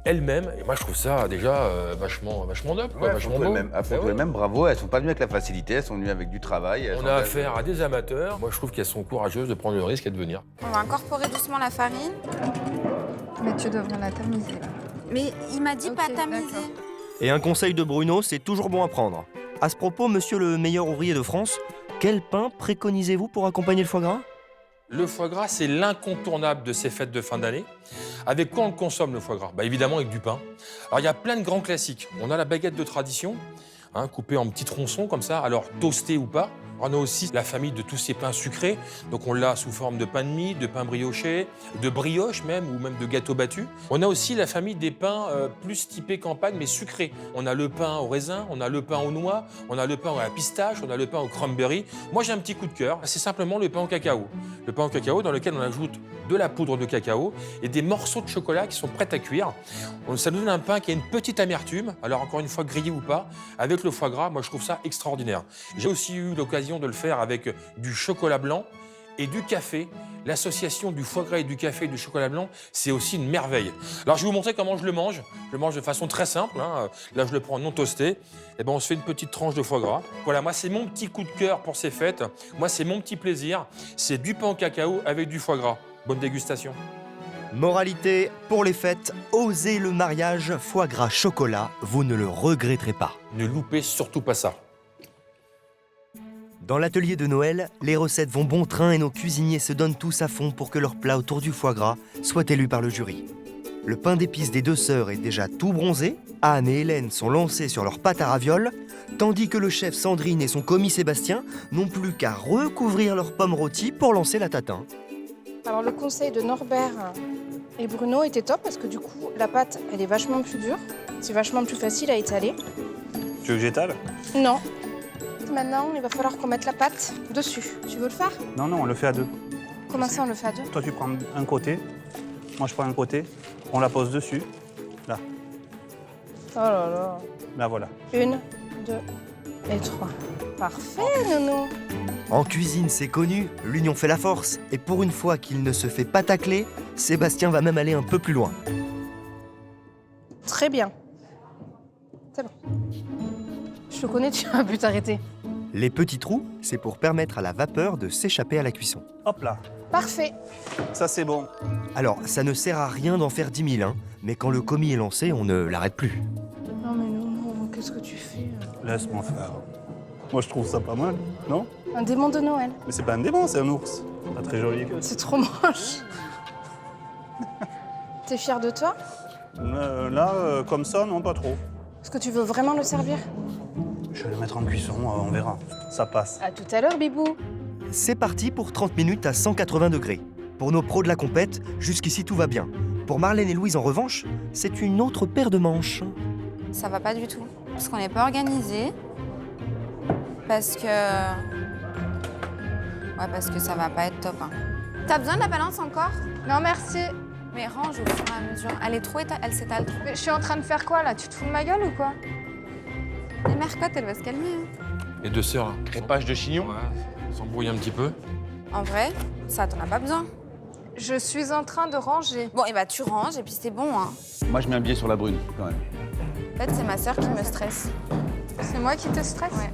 elles-mêmes. Et moi, je trouve ça déjà vachement up, quoi, vachement beau. Après tout, elles-mêmes, bravo, elles sont pas venues avec la facilité, elles sont venues avec du travail. On a affaire à des amateurs. Moi, je trouve qu'elles sont courageuses de prendre le risque et de venir. On va incorporer doucement la farine. Mais tu devrais la tamiser, là. Mais il m'a dit Ok, pas tamiser. d'accord. Et un conseil de Bruno, c'est toujours bon à prendre. À ce propos, monsieur le meilleur ouvrier de France, quel pain préconisez-vous pour accompagner le foie gras? Le foie gras, c'est l'incontournable de ces fêtes de fin d'année. Avec quoi on le consomme, le foie gras? Bah, évidemment, avec du pain. Alors, il y a plein de grands classiques. On a la baguette de tradition, hein, coupée en petits tronçons comme ça, alors toasté ou pas. On a aussi la famille de tous ces pains sucrés. Donc on l'a sous forme de pain de mie, de pain brioché, de brioche même, ou même de gâteau battu. On a aussi la famille des pains plus typés campagne, mais sucrés. On a le pain au raisin, on a le pain aux noix, on a le pain à la pistache, on a le pain au cranberry. Moi, j'ai un petit coup de cœur, c'est simplement le pain au cacao. Le pain au cacao dans lequel on ajoute de la poudre de cacao et des morceaux de chocolat qui sont prêts à cuire. Ça nous donne un pain qui a une petite amertume, alors encore une fois grillé ou pas, avec le foie gras. Moi, je trouve ça extraordinaire. J'ai aussi eu l'occasion de le faire avec du chocolat blanc et du café. L'association du foie gras et du café et du chocolat blanc, c'est aussi une merveille. Alors, je vais vous montrer comment je le mange. Je le mange de façon très simple. Hein. Là, je le prends non toasté. Et ben, on se fait une petite tranche de foie gras. Voilà, moi, c'est mon petit coup de cœur pour ces fêtes. Moi, c'est mon petit plaisir. C'est du pain au cacao avec du foie gras. Bonne dégustation. Moralité, pour les fêtes, osez le mariage foie gras chocolat, vous ne le regretterez pas. Ne loupez surtout pas ça. Dans l'atelier de Noël, les recettes vont bon train et nos cuisiniers se donnent tous à fond pour que leur plat autour du foie gras soit élu par le jury. Le pain d'épices des deux sœurs est déjà tout bronzé, Anne et Hélène sont lancées sur leur pâte à ravioles, tandis que le chef Sandrine et son commis Sébastien n'ont plus qu'à recouvrir leurs pommes rôties pour lancer la tatin. Alors le conseil de Norbert et Bruno était top parce que du coup, la pâte, elle est vachement plus dure. C'est vachement plus facile à étaler. Tu veux que j'étale? Non. Maintenant, il va falloir qu'on mette la pâte dessus. Tu veux le faire? Non, non, on le fait à deux. Comment ça, on le fait à deux? Toi, tu prends un côté, moi, je prends un côté, on la pose dessus, là. Oh là là. Là, voilà. 1, 2 et 3. Parfait, Nono. En cuisine, c'est connu, l'union fait la force. Et pour une fois qu'il ne se fait pas tacler, Sébastien va même aller un peu plus loin. Très bien. C'est bon. Je te connais, tu vas plus t'arrêter. Les petits trous, c'est pour permettre à la vapeur de s'échapper à la cuisson. Hop là, Parfait. ça c'est bon. Alors, ça ne sert à rien d'en faire 10 000, hein, mais quand le commis est lancé, on ne l'arrête plus. Non mais Nono, qu'est-ce que tu fais? Laisse-moi faire. Moi, je trouve ça pas mal, non? Un démon de Noël. Mais c'est pas un démon, c'est un ours. Pas très joli. C'est trop moche. T'es fier de toi? Là, comme ça, non, pas trop. Est-ce que tu veux vraiment le servir? Je vais le mettre en cuisson, on verra. Ça passe. À tout à l'heure, Bibou. C'est parti pour 30 minutes à 180 degrés. Pour nos pros de la compète, jusqu'ici tout va bien. Pour Marlène et Louise, en revanche, c'est une autre paire de manches. Ça va pas du tout. Parce qu'on n'est pas organisé. Parce que ça va pas être top. Hein. T'as besoin de la balance encore? Non, merci. Mais range au fur et à mesure. Elle est trop elle s'étale trop. Mais je suis en train de faire quoi, là? Tu te fous de ma gueule ou quoi? Et Mercotte, elle va se calmer. Hein. Les deux sœurs, là. Crépage de chignon. Ouais, s'embrouillent un petit peu. En vrai, ça, t'en as pas besoin. Je suis en train de ranger. Bon, et bah tu ranges et puis c'est bon. Hein. Moi, je mets un billet sur la brune, quand même. En fait, c'est ma sœur qui me stresse. C'est moi qui te stresse? Ouais.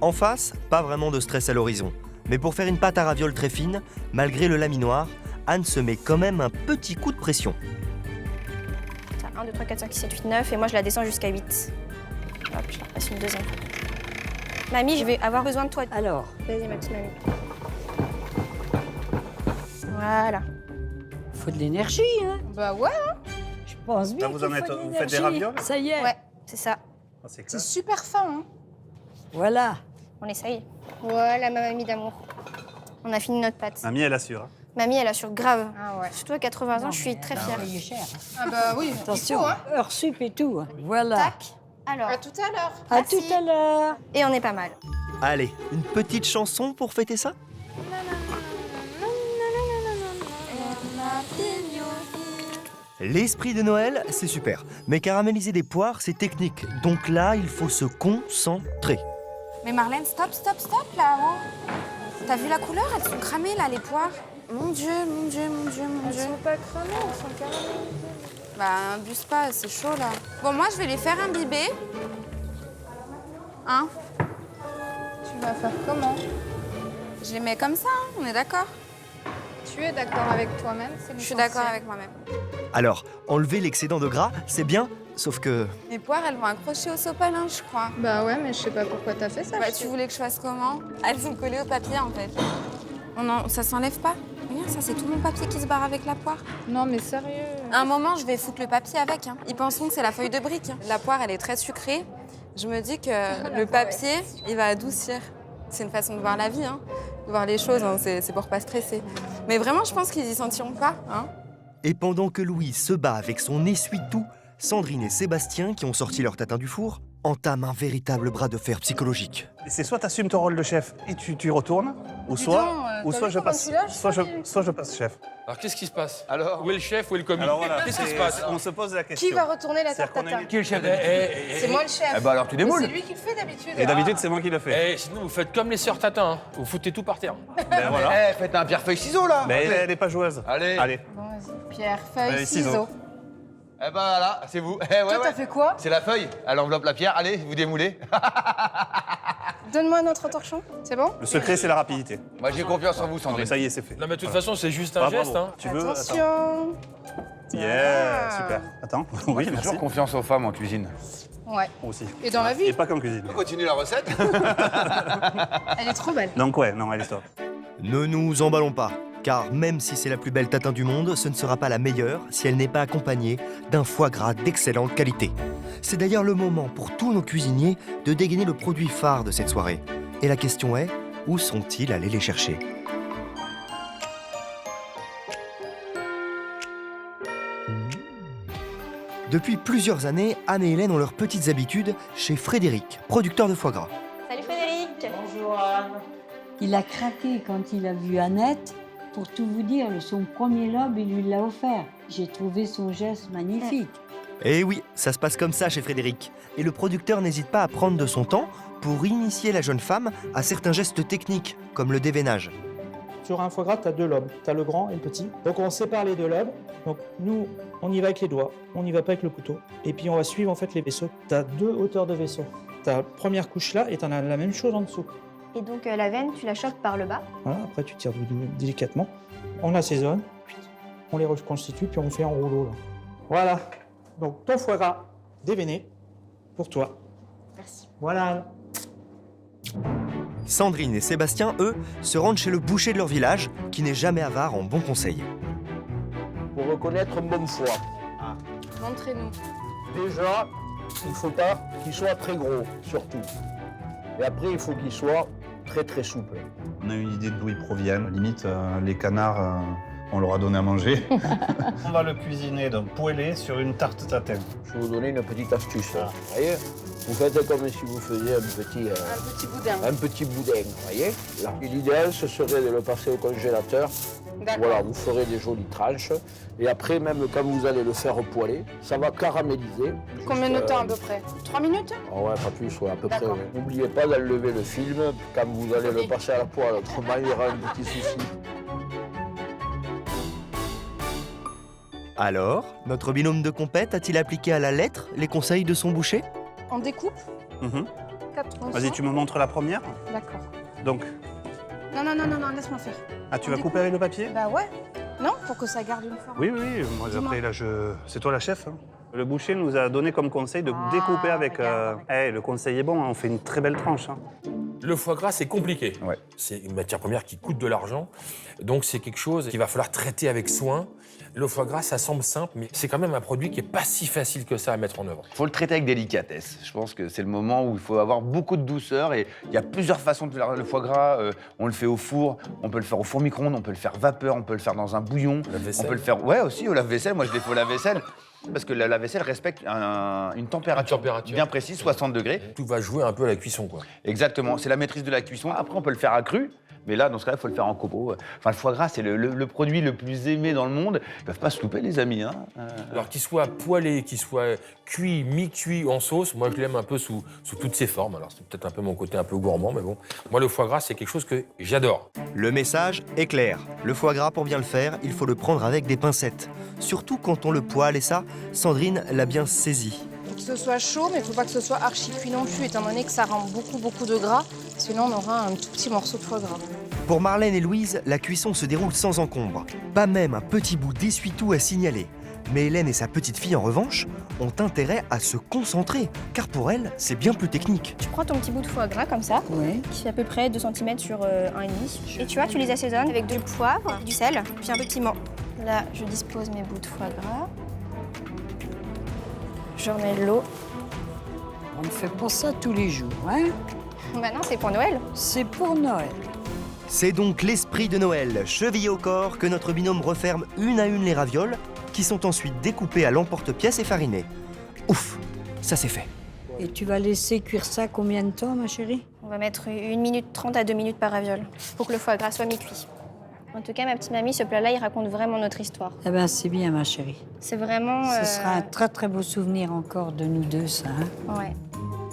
En face, pas vraiment de stress à l'horizon. Mais pour faire une pâte à ravioles très fine, malgré le laminoir, Anne se met quand même un petit coup de pression. 1, 2, 3, 4, 5, 6, 7, 8, 9 et moi je la descends jusqu'à 8. Hop, je la repasse une deuxième fois. Mamie, je vais avoir besoin de toi. Alors, Vas-y, ma petite mamie. Voilà. faut de l'énergie, hein. Bah ouais. Je pense bien Là, vous qu'il en faut êtes- de vous faites des l'énergie. ravioles? Ça y est. Ouais, c'est ça. Ah, c'est C'est clair. super fin, hein? Voilà. On essaye. Voilà, ma mamie d'amour. On a fini notre pâte. Mamie, elle assure. Hein. Mamie, elle assure grave. Ah ouais. Surtout à 80 ans, je suis très fière. Il est cher. Ah bah oui, Attention, il faut, hein? heure sup et tout. Voilà. Tac. Alors, À tout à l'heure. À Merci. tout à l'heure. et on est pas mal. Allez, une petite chanson pour fêter ça? L'esprit de Noël, c'est super. Mais caraméliser des poires, c'est technique. Donc là, il faut se concentrer. Mais Marlène, stop là. Oh. T'as vu la couleur? Elles sont cramées là, les poires. Mon Dieu. Elles sont pas cramées, elles sont carrément... Bah, abuse pas, c'est chaud là. Bon, moi je vais les faire imbiber. Hein? Tu vas faire comment? Je les mets comme ça, hein, on est d'accord? Tu es d'accord avec toi-même? C'est Je suis d'accord avec moi-même. Alors, enlever l'excédent de gras, c'est bien, sauf que... Mes poires, elles vont accrocher au sopalin, je crois. Bah ouais, mais je sais pas pourquoi t'as fait ça. Bah, tu voulais que je fasse comment? Elles sont collées au papier en fait. Ça s'enlève pas? Regarde, ça c'est tout mon papier qui se barre avec la poire. Non mais sérieux. À un moment, je vais foutre le papier avec. Hein. Ils penseront que c'est la feuille de brique. Hein. La poire, elle est très sucrée. Je me dis que le papier, il va adoucir. C'est une façon de voir la vie, hein. De voir les choses, hein. C'est pour pas stresser. Mais vraiment, je pense qu'ils y sentiront pas. Hein. Et pendant que Louise se bat avec son essuie-tout, Sandrine et Sébastien, qui ont sorti leur tatin du four, entame un véritable bras de fer psychologique. C'est soit tu assumes ton rôle de chef et tu retournes, ou soit je passe chef. Alors qu'est-ce qui se passe? Alors Où est le chef, où est le commis? Alors voilà, Qu'est-ce qui se passe? on se pose la question. Qui va retourner la tarte C'est-à-dire qu'on tatin? Qui est le chef C'est moi le chef. Eh ben alors tu démoules. C'est lui qui le fait d'habitude. Et d'habitude, c'est moi qui le fais. Sinon, vous faites comme les sœurs Tatin, hein. Vous foutez tout par terre. Ben voilà. Eh, faites un pierre-feuille-ciseau là. Mais elle est pas joueuse. Allez. Bon, vas-y. Pierre, feuille, Allez, ciseaux. ciseaux. Eh ben voilà, c'est vous. Eh, ouais, Toi, t'as fait quoi? C'est la feuille. Elle enveloppe la pierre. Allez, vous démoulez. Donne-moi un autre torchon, c'est bon? Le secret, c'est la rapidité. Moi, j'ai confiance en vous, Non, Sandrine. mais ça y est, c'est fait. Non, mais de toute façon, c'est juste un Bravo. geste. Hein. Tu veux? Attends. Attention. Yeah, Ah. super. Attends, Moi, oui, je fais merci. toujours confiance aux femmes en cuisine. Ouais. Moi aussi. Et dans la vie. Et pas qu'en cuisine. On continue la recette. Elle est trop belle. Donc ouais, non, elle est top. Ne nous emballons pas, car même si c'est la plus belle tatin du monde, ce ne sera pas la meilleure si elle n'est pas accompagnée d'un foie gras d'excellente qualité. C'est d'ailleurs le moment pour tous nos cuisiniers de dégainer le produit phare de cette soirée. Et la question est, où sont-ils allés les chercher ? Depuis plusieurs années, Anne et Hélène ont leurs petites habitudes chez Frédéric, producteur de foie gras. Salut Frédéric. Bonjour Anne. Il a craqué quand il a vu Annette. Pour tout vous dire, son premier lobe, il lui l'a offert. J'ai trouvé son geste magnifique. Et oui, ça se passe comme ça chez Frédéric. Et le producteur n'hésite pas à prendre de son temps pour initier la jeune femme à certains gestes techniques, comme le déveinage. Sur un foie gras, tu as deux lobes. Tu as le grand et le petit. Donc on sépare les deux lobes. Donc nous, on y va avec les doigts, on n'y va pas avec le couteau. Et puis on va suivre en fait les vaisseaux. Tu as deux hauteurs de vaisseaux. Tu as la première couche là et tu en as la même chose en dessous. Et donc la veine, tu la chopes par le bas. Voilà, après tu tires délicatement. On assaisonne, on les reconstitue, puis on fait en rouleau. Là. Voilà. Donc ton foie gras déveiné pour toi. Merci. Voilà. Sandrine et Sébastien, eux, se rendent chez le boucher de leur village, qui n'est jamais avare en bons conseils. Pour reconnaître un bon foie, Montrez-nous. déjà, il ne faut pas qu'il soit très gros, surtout. Et après, il faut qu'il soit très très souple. On a une idée d'où ils proviennent. Limite, les canards, on leur a donné à manger. On va le cuisiner, donc poêlé sur une tarte tatin. Je vais vous donner une petite astuce. Vous voyez, vous faites comme si vous faisiez Un petit boudin. un petit boudin. Vous voyez là. Et l'idéal, ce serait de le passer au congélateur. D'accord. Voilà, vous ferez des jolies tranches. Et après, même quand vous allez le faire poêler, ça va caraméliser. Combien de Juste, temps à peu près? 3 minutes? Ah ouais, pas plus, ouais, à peu près. D'accord. Ouais. N'oubliez pas d'enlever le film quand vous allez le passer à la poêle, autrement il y aura un petit souci. Alors, notre binôme de compète a-t-il appliqué à la lettre les conseils de son boucher ? On découpe? Mhm. 4 tronçons. Vas-y, tu me montres la première. D'accord. Donc, Non, laisse-moi faire. tu On vas découpe. couper avec le papier? Bah ouais. Non, pour que ça garde une forme. Oui, moi Dis-moi. après, là, c'est toi la chef. Hein. Le boucher nous a donné comme conseil de découper avec... regarde. le conseil est bon, hein, on fait une très belle tranche. Hein. Le foie gras, c'est compliqué. Ouais. C'est une matière première qui coûte de l'argent. Donc, c'est quelque chose qu'il va falloir traiter avec soin. Le foie gras, ça semble simple, mais c'est quand même un produit qui n'est pas si facile que ça à mettre en œuvre. Il faut le traiter avec délicatesse. Je pense que c'est le moment où il faut avoir beaucoup de douceur et il y a plusieurs façons de faire le foie gras. On le fait au four, on peut le faire au four micro-ondes, on peut le faire vapeur, on peut le faire dans un bouillon. Lave-vaisselle. On peut le faire, ouais, aussi au lave-vaisselle. Moi, je l'ai fait au lave-vaisselle parce que la lave-vaisselle respecte une température bien précise, 60 degrés. Tout va jouer un peu à la cuisson, quoi. Exactement, c'est la maîtrise de la cuisson. Après, on peut le faire à cru. Mais là, dans ce cas-là, il faut le faire en copeaux. Enfin, le foie gras, c'est le produit le plus aimé dans le monde. Ils ne peuvent pas se louper, les amis. Hein. Alors qu'il soit poêlé, qu'il soit cuit, mi-cuit en sauce, moi je l'aime un peu sous toutes ses formes. Alors c'est peut-être un peu mon côté un peu gourmand, mais bon. Moi, le foie gras, c'est quelque chose que j'adore. Le message est clair. Le foie gras, pour bien le faire, il faut le prendre avec des pincettes. Surtout quand on le poêle, et ça, Sandrine l'a bien saisi. Il faut que ce soit chaud, mais il ne faut pas que ce soit archi cuit non plus, étant donné que ça rend beaucoup de gras. Sinon, on aura un tout petit morceau de foie gras. Pour Marlène et Louise, la cuisson se déroule sans encombre. Pas même un petit bout d'essuie-tout à signaler. Mais Hélène et sa petite fille, en revanche, ont intérêt à se concentrer, car pour elles, c'est bien plus technique. Tu prends ton petit bout de foie gras comme ça, qui fait à peu près 2 cm sur 1,5. Et tu vois, tu les assaisonnes avec du poivre, du sel, puis un peu de piment. Là, je dispose mes bouts de foie gras. Je remets de l'eau. On ne fait pas ça tous les jours, hein? Bah non, c'est pour Noël. C'est pour Noël. C'est donc l'esprit de Noël, chevillé au corps, que notre binôme referme une à une les ravioles, qui sont ensuite découpées à l'emporte-pièce et farinées. Ouf, ça c'est fait. Et tu vas laisser cuire ça combien de temps, ma chérie? On va mettre 1 minute 30 à 2 minutes par raviole pour que le foie gras soit mi-cuit. En tout cas, ma petite mamie, ce plat-là, il raconte vraiment notre histoire. Eh bien, c'est bien, ma chérie. C'est vraiment... Ce sera un très, très beau souvenir encore de nous deux, ça. Hein? Ouais.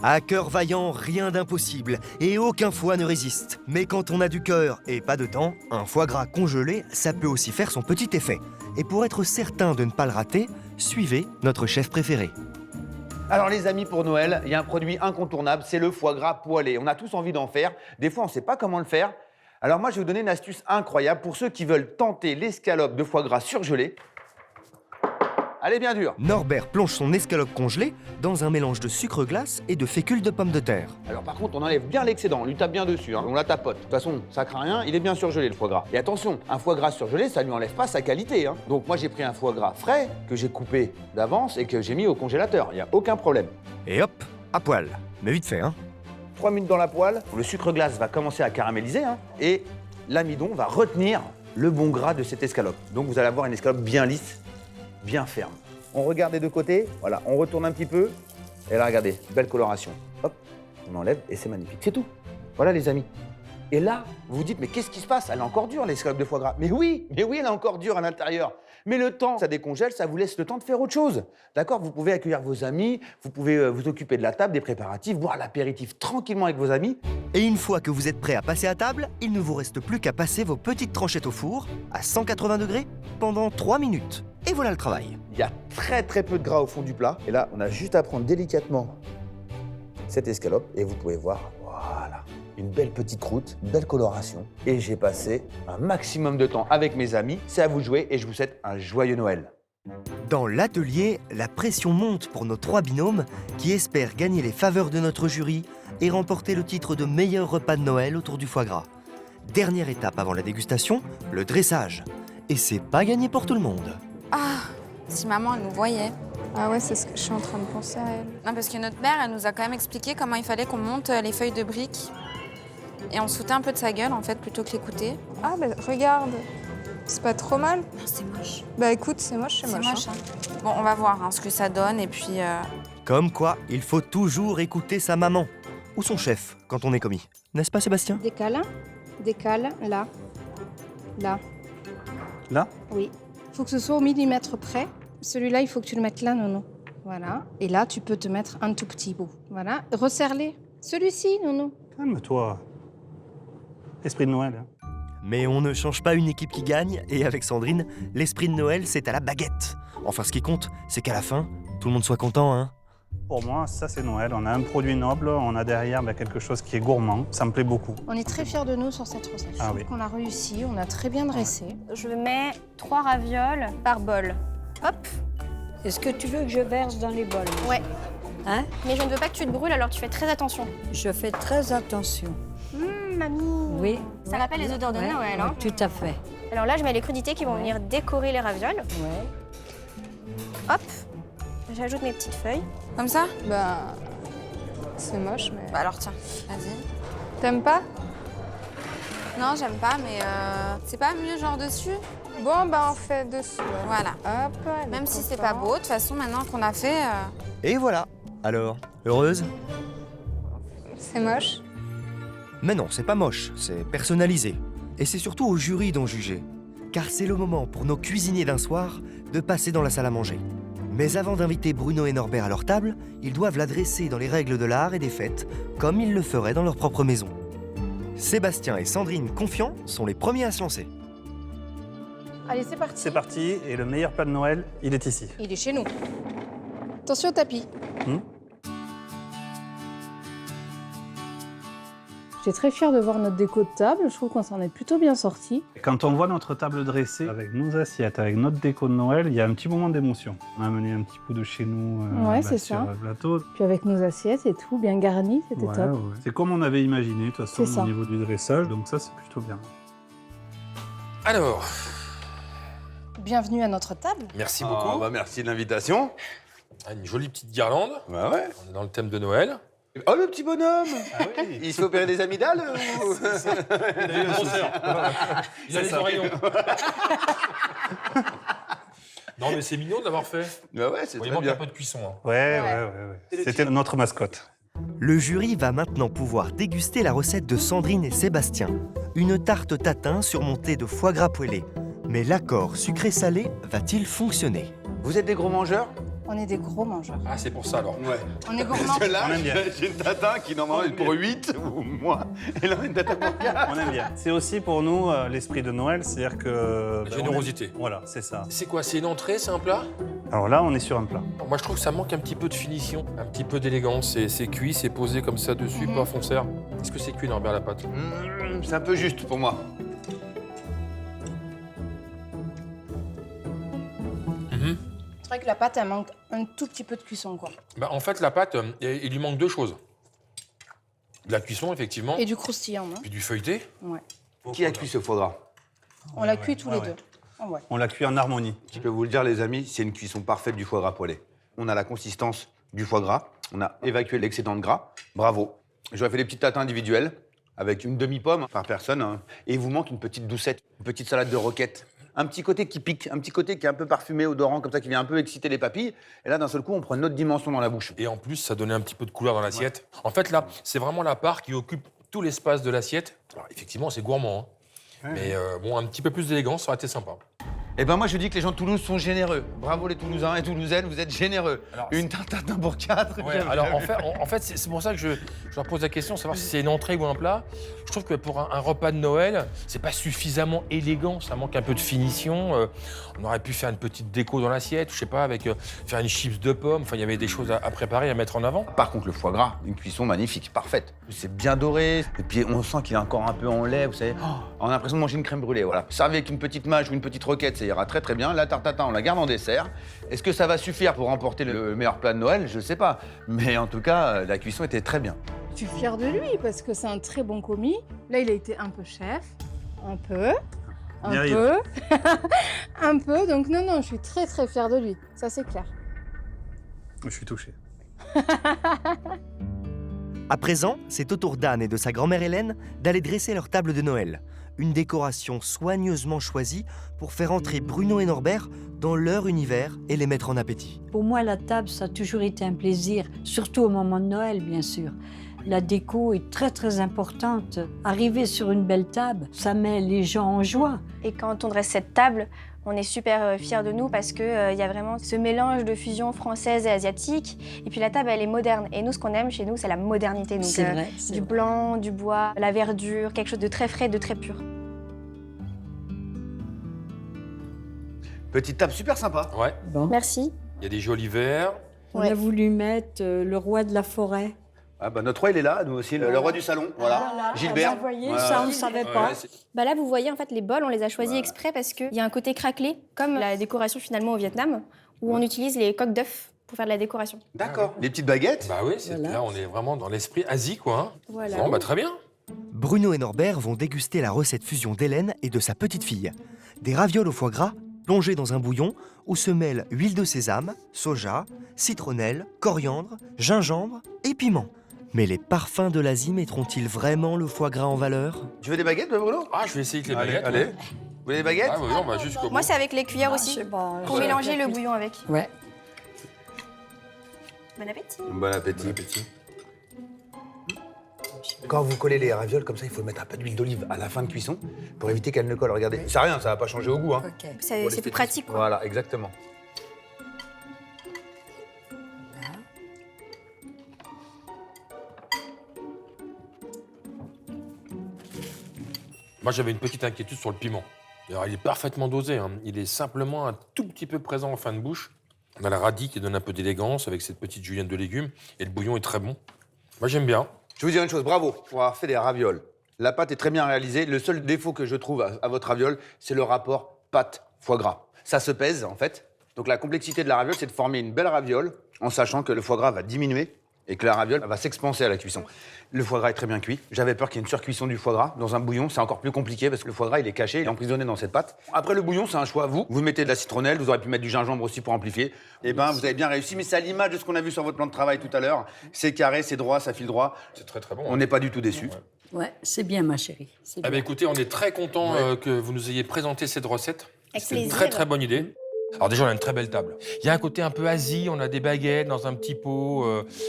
À cœur vaillant, rien d'impossible et aucun foie ne résiste. Mais quand on a du cœur et pas de temps, un foie gras congelé, ça peut aussi faire son petit effet. Et pour être certain de ne pas le rater, suivez notre chef préféré. Alors les amis, pour Noël, il y a un produit incontournable, c'est le foie gras poêlé. On a tous envie d'en faire. Des fois, on ne sait pas comment le faire. Alors moi, je vais vous donner une astuce incroyable pour ceux qui veulent tenter l'escalope de foie gras surgelé. Elle est bien dure. Norbert plonge son escalope congelée dans un mélange de sucre glace et de fécule de pommes de terre. Alors par contre, on enlève bien l'excédent, on lui tape bien dessus, hein, on la tapote. De toute façon, ça craint rien, il est bien surgelé le foie gras. Et attention, un foie gras surgelé, ça ne lui enlève pas sa qualité. Hein. Donc moi, j'ai pris un foie gras frais, que j'ai coupé d'avance et que j'ai mis au congélateur. Il n'y a aucun problème. Et hop, à poil. Mais vite fait, hein. 3 minutes dans la poêle, le sucre glace va commencer à caraméliser, hein, et l'amidon va retenir le bon gras de cette escalope. Donc vous allez avoir une escalope bien lisse, bien ferme. On regarde des deux côtés, voilà, on retourne un petit peu, et là, regardez, belle coloration. Hop, on enlève et c'est magnifique, c'est tout. Voilà les amis. Et là, vous vous dites, mais qu'est-ce qui se passe? Elle est encore dure, l'escalope de foie gras. Mais oui, elle est encore dure à l'intérieur. Mais le temps, ça décongèle, ça vous laisse le temps de faire autre chose. D'accord? Vous pouvez accueillir vos amis, vous pouvez vous occuper de la table, des préparatifs, boire l'apéritif tranquillement avec vos amis. Et une fois que vous êtes prêt à passer à table, il ne vous reste plus qu'à passer vos petites tranchettes au four à 180 degrés pendant 3 minutes. Et voilà le travail. Il y a très peu de gras au fond du plat. Et là, on a juste à prendre délicatement cette escalope et vous pouvez voir, voilà, une belle petite croûte, une belle coloration. Et j'ai passé un maximum de temps avec mes amis. C'est à vous de jouer et je vous souhaite un joyeux Noël. Dans l'atelier, la pression monte pour nos 3 binômes qui espèrent gagner les faveurs de notre jury et remporter le titre de meilleur repas de Noël autour du foie gras. Dernière étape avant la dégustation, le dressage. Et c'est pas gagné pour tout le monde. Ah, si maman, elle nous voyait. Ah ouais, c'est ce que je suis en train de penser à elle. Non, parce que notre mère, elle nous a quand même expliqué comment il fallait qu'on monte les feuilles de briques. Et on se foutait un peu de sa gueule, en fait, plutôt que l'écouter. Ah, bah regarde, c'est pas trop mal. Non, c'est moche. Bah écoute, c'est moche, C'est moche. Hein. Bon, on va voir hein, ce que ça donne, et puis... Comme quoi, il faut toujours écouter sa maman ou son chef quand on est commis. N'est-ce pas, Sébastien? Décale, là. Là. Là? Oui. Il faut que ce soit au millimètre près. Celui-là, il faut que tu le mettes là, Nono. Voilà. Et là, tu peux te mettre un tout petit bout. Voilà. Resserre-les. Celui-ci, Nono. Calme-toi. Esprit de Noël. Hein. Mais on ne change pas une équipe qui gagne, et avec Sandrine, l'esprit de Noël, c'est à la baguette. Enfin, ce qui compte, c'est qu'à la fin, tout le monde soit content, hein. Pour moi, ça c'est Noël. On a un produit noble, on a derrière quelque chose qui est gourmand. Ça me plaît beaucoup. On est très fiers de nous sur cette recette. Ah Je trouve oui. qu'on a réussi, on a très bien dressé. Je mets 3 ravioles par bol. Hop. Est-ce que tu veux que je verse dans les bols? Ouais. Hein? Mais je ne veux pas que tu te brûles, alors tu fais très attention. Je fais très attention. Mamie. Oui. Ça rappelle les odeurs de Ouais, Noël, hein. Tout à fait. Alors là, je mets les crudités qui vont venir décorer les ravioles. Ouais. Hop. J'ajoute mes petites feuilles. Comme ça? Bah, c'est moche, mais... Bah alors tiens, vas-y. T'aimes pas? Non, j'aime pas, mais c'est pas mieux genre dessus? Bon, bah on fait dessus. Voilà. Hop. Même si c'est pas beau, de toute façon, maintenant qu'on a fait... Et voilà. Alors, heureuse? C'est moche. Mais non, c'est pas moche, c'est personnalisé. Et c'est surtout au jury d'en juger. Car c'est le moment pour nos cuisiniers d'un soir de passer dans la salle à manger. Mais avant d'inviter Bruno et Norbert à leur table, ils doivent la dresser dans les règles de l'art et des fêtes, comme ils le feraient dans leur propre maison. Sébastien et Sandrine, confiants, sont les premiers à se lancer. Allez, c'est parti. C'est parti, et le meilleur plat de Noël, il est ici. Il est chez nous. Attention au tapis. J'étais très fière de voir notre déco de table. Je trouve qu'on s'en est plutôt bien sorti. Quand on voit notre table dressée, avec nos assiettes, avec notre déco de Noël, il y a un petit moment d'émotion. On a amené un petit bout de chez nous c'est sur ça. le plateau. Puis avec nos assiettes et tout, bien garni, c'était top. Ouais. C'est comme on avait imaginé, de toute façon, C'est ça. au niveau du dressage, donc ça, c'est plutôt bien. Alors, Bienvenue à notre table. merci beaucoup. Bah merci de l'invitation. Ah, une jolie petite guirlande. Bah ouais. On est dans le thème de Noël. Oh, le petit bonhomme. Il se fait opérer des amygdales ou... Il a une grosseur. Il a les oreillons. Non, mais c'est mignon de l'avoir fait. Bah ouais, c'est Il très manque bien. un peu de cuisson. Hein. Ouais. C'était notre mascotte. Le jury va maintenant pouvoir déguster la recette de Sandrine et Sébastien. Une tarte tatin surmontée de foie gras poêlé. Mais l'accord sucré-salé va-t-il fonctionner? Vous êtes des gros mangeurs? On est des gros mangeurs. Ah, c'est pour ça alors. Ouais. On est gourmands. Parce que là, On aime bien. j'ai une tatin qui normalement est pour 8 ou moins. Et là, une tatin pour 4. On aime bien. C'est aussi pour nous l'esprit de Noël, c'est-à-dire que... La générosité. Voilà, c'est ça. C'est quoi? C'est une entrée? C'est un plat? Alors là, on est sur un plat. Moi, je trouve que ça manque un petit peu de finition, un petit peu d'élégance. C'est cuit, c'est posé comme ça dessus, pas fonceur. Est-ce que c'est cuit, Norbert, la pâte? C'est un peu juste pour moi. C'est vrai que la pâte, elle manque un tout petit peu de cuisson, quoi. Bah, en fait, la pâte, il lui manque deux choses. De la cuisson, effectivement, Et du croustillant, non? puis du feuilleté. Ouais. Qui a cuit ce foie gras? On l'a cuit tous les ouais. deux. Ah ouais. On l'a cuit en harmonie. Je peux vous le dire, les amis, c'est une cuisson parfaite du foie gras poêlé. On a la consistance du foie gras, on a évacué l'excédent de gras. Bravo. J'aurais fait des petites tatins individuelles avec une demi-pomme par personne. Hein. Et il vous manque une petite doucette, une petite salade de roquette. Un petit côté qui pique, un petit côté qui est un peu parfumé, odorant, comme ça, qui vient un peu exciter les papilles. Et là, d'un seul coup, on prend une autre dimension dans la bouche. Et en plus, ça donnait un petit peu de couleur dans l'assiette. En fait, là, c'est vraiment la part qui occupe tout l'espace de l'assiette. Alors, effectivement, c'est gourmand. Hein. Mais bon, un petit peu plus d'élégance, ça aurait été sympa. Eh ben moi, je dis que les gens de Toulouse sont généreux. Bravo les Toulousains et Toulousaines, vous êtes généreux. Alors, une tatin pour 4. Ouais, alors en fait c'est pour ça que je leur pose la question, savoir si c'est une entrée ou un plat. Je trouve que pour un repas de Noël, c'est pas suffisamment élégant, ça manque un peu de finition. On aurait pu faire une petite déco dans l'assiette, je sais pas, avec faire une chips de pommes. Enfin, il y avait des choses à préparer, à mettre en avant. Par contre, le foie gras, une cuisson magnifique, parfaite. C'est bien doré, et puis on sent qu'il est encore un peu en lait, vous savez. On a l'impression de manger une crème brûlée, voilà. Servi avec une petite mâche ou une petite roquette, ça ira très très bien. La tarte tatin, on la garde en dessert. Est-ce que ça va suffire pour remporter le meilleur plat de Noël? Je sais pas. Mais en tout cas, la cuisson était très bien. Je suis fière de lui parce que c'est un très bon commis. Là, il a été un peu chef. Un peu. Un peu. Donc non, je suis très très fière de lui. Ça, c'est clair. Je suis touché. À présent, c'est au tour d'Anne et de sa grand-mère Hélène d'aller dresser leur table de Noël. Une décoration soigneusement choisie pour faire entrer Bruno et Norbert dans leur univers et les mettre en appétit. Pour moi, la table, ça a toujours été un plaisir, surtout au moment de Noël, bien sûr. La déco est très, très importante. Arriver sur une belle table, ça met les gens en joie. Et quand on dresse cette table, on est super fiers de nous parce qu'il y a vraiment ce mélange de fusion française et asiatique. Et puis la table, elle est moderne. Et nous, ce qu'on aime chez nous, c'est la modernité. Donc, C'est vrai. du blanc, du bois, la verdure, quelque chose de très frais, de très pur. Petite table super sympa. Ouais. Bon. Merci. Il y a des jolis verres. On a voulu mettre le roi de la forêt. Ah bah notre roi, il est là, nous aussi, le roi du salon, voilà. Gilbert. Vous voyez, Voilà. ça, on ne savait pas. Ouais, Bah là, vous voyez, en fait, les bols, on les a choisis exprès parce qu'il y a un côté craquelé, comme la décoration finalement au Vietnam, où on utilise les coques d'œufs pour faire de la décoration. D'accord. Les petites baguettes. Bah oui, Voilà. là on est vraiment dans l'esprit Asie, quoi. Hein. Voilà. Bon, bah très bien. Bruno et Norbert vont déguster la recette fusion d'Hélène et de sa petite fille. Des ravioles au foie gras plongés dans un bouillon où se mêlent huile de sésame, soja, citronnelle, coriandre, gingembre et piment. Mais les parfums de l'Asie mettront-ils vraiment le foie gras en valeur? Tu veux des baguettes, Bruno? Ah, je vais essayer avec les Allez, baguettes. allez. ouais. Vous voulez des baguettes? Ah oui, on va jusqu'au bout. Moi, c'est avec les cuillères aussi, je sais pas, pour je- mélanger le bouillon avec. Ouais. Bon appétit. Bon appétit. Quand vous collez les ravioles comme ça, il faut mettre un peu d'huile d'olive à la fin de cuisson pour éviter qu'elles ne collent. Regardez, c'est rien, ça va pas changer au goût. Hein. Ok. C'est plus pratique, quoi. Voilà, exactement. Moi, j'avais une petite inquiétude sur le piment. Alors, il est parfaitement dosé. Hein. Il est simplement un tout petit peu présent en fin de bouche. On a la radis qui donne un peu d'élégance avec cette petite julienne de légumes. Et le bouillon est très bon. Moi, j'aime bien. Je vais vous dire une chose, bravo pour avoir fait des ravioles. La pâte est très bien réalisée. Le seul défaut que je trouve à votre raviole, c'est le rapport pâte-foie gras. Ça se pèse, en fait. Donc la complexité de la raviole, c'est de former une belle raviole en sachant que le foie gras va diminuer et que la raviole va s'expanser à la cuisson. Le foie gras est très bien cuit. J'avais peur qu'il y ait une surcuisson du foie gras. Dans un bouillon, c'est encore plus compliqué parce que le foie gras, il est caché, il est emprisonné dans cette pâte. Après, le bouillon, c'est un choix à vous. Vous mettez de la citronnelle, vous aurez pu mettre du gingembre aussi pour amplifier. Eh ben, vous avez bien réussi, mais c'est à l'image de ce qu'on a vu sur votre plan de travail tout à l'heure. C'est carré, c'est droit, ça file droit. C'est très très bon. On n'est pas du tout déçus. Ouais, c'est bien, ma chérie. C'est Ah bah bien. écoutez, on est très content que vous nous ayez présenté cette recette. Avec C'est une plaisir. très très bonne idée. Alors déjà, on a une très belle table. Il y a un côté un peu Asie, on a des baguettes dans un petit pot,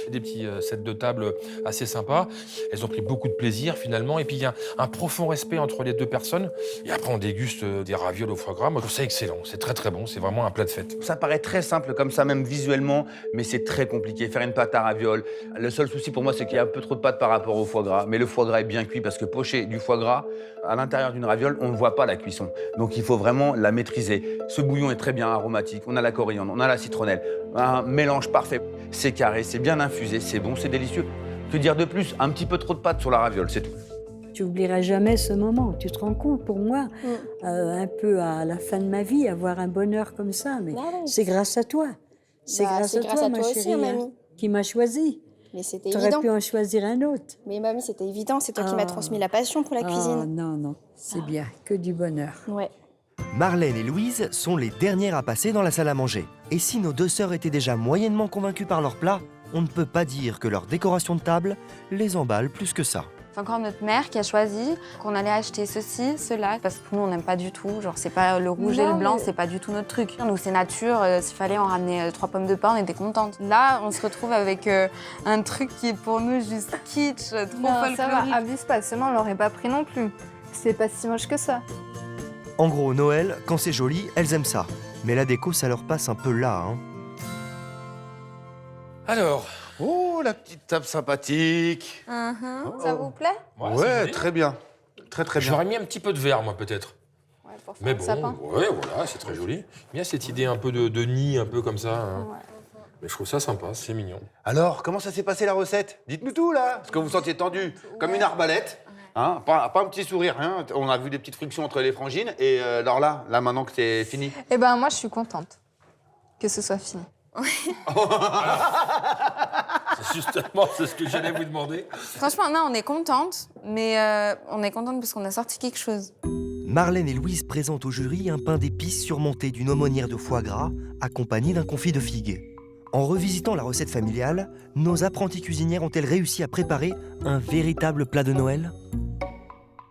des petits sets de table assez sympas. Elles ont pris beaucoup de plaisir finalement. Et puis il y a un profond respect entre les deux personnes. Et après, on déguste des ravioles au foie gras. Moi, je trouve ça excellent. C'est très très bon. C'est vraiment un plat de fête. Ça paraît très simple comme ça, même visuellement, mais c'est très compliqué. Faire une pâte à ravioles. Le seul souci pour moi, c'est qu'il y a un peu trop de pâte par rapport au foie gras. Mais le foie gras est bien cuit parce que pocher du foie gras à l'intérieur d'une raviole, on ne voit pas la cuisson. Donc il faut vraiment la maîtriser. Ce bouillon est très bien aromatique. On a la coriandre, on a la citronnelle. Un mélange parfait. C'est carré, c'est bien infusé, c'est bon, c'est délicieux. Que dire de plus? Un petit peu trop de pâte sur la raviole, c'est tout. Tu n'oublieras jamais ce moment. Tu te rends compte, pour moi, un peu à la fin de ma vie, avoir un bonheur comme ça, mais c'est grâce à toi. C'est grâce à toi, ma chérie, mamie. Qui m'a choisi. Mais c'était évident. Tu aurais pu en choisir un autre. Mais mamie, c'était évident. C'est toi qui m'as transmis la passion pour la cuisine. Non, non, c'est bien. Que du bonheur. Ouais. Marlène et Louise sont les dernières à passer dans la salle à manger. Et si nos deux sœurs étaient déjà moyennement convaincues par leur plat, on ne peut pas dire que leur décoration de table les emballe plus que ça. C'est encore notre mère qui a choisi qu'on allait acheter ceci, cela, parce que nous, on n'aime pas du tout. Genre, c'est pas le rouge et le blanc, c'est pas du tout notre truc. Nous, c'est nature. S'il fallait en ramener 3 pommes de pain, on était contente. Là, on se retrouve avec un truc qui est pour nous juste kitsch, trop folklorique. Ça va, abuse pas, sinon on l'aurait pas pris non plus. C'est pas si moche que ça. En gros, Noël, quand c'est joli, elles aiment ça. Mais la déco, ça leur passe un peu là, hein. Alors. Oh, la petite table sympathique. Ça vous plaît? Ouais, très bien. Très, très bien. J'aurais mis un petit peu de verre, moi, peut-être. Ouais, pour faire Mais un bon, sapin. ouais, voilà, c'est très joli. Bien cette idée un peu de nid, un peu comme ça. Hein. Ouais. Mais je trouve ça sympa, c'est mignon. Alors, comment ça s'est passé la recette? Dites-nous tout, là. Parce que vous vous sentiez tendu, comme une arbalète. Hein, pas un petit sourire, hein. On a vu des petites frictions entre les frangines. Et alors là, maintenant que c'est fini. Eh ben moi, je suis contente que ce soit fini. C'est justement ce que j'allais vous demander. Franchement, non, on est contente, mais on est contente parce qu'on a sorti quelque chose. Marlène et Louise présentent au jury un pain d'épices surmonté d'une aumônière de foie gras accompagné d'un confit de figues. En revisitant la recette familiale, nos apprenties cuisinières ont-elles réussi à préparer un véritable plat de Noël?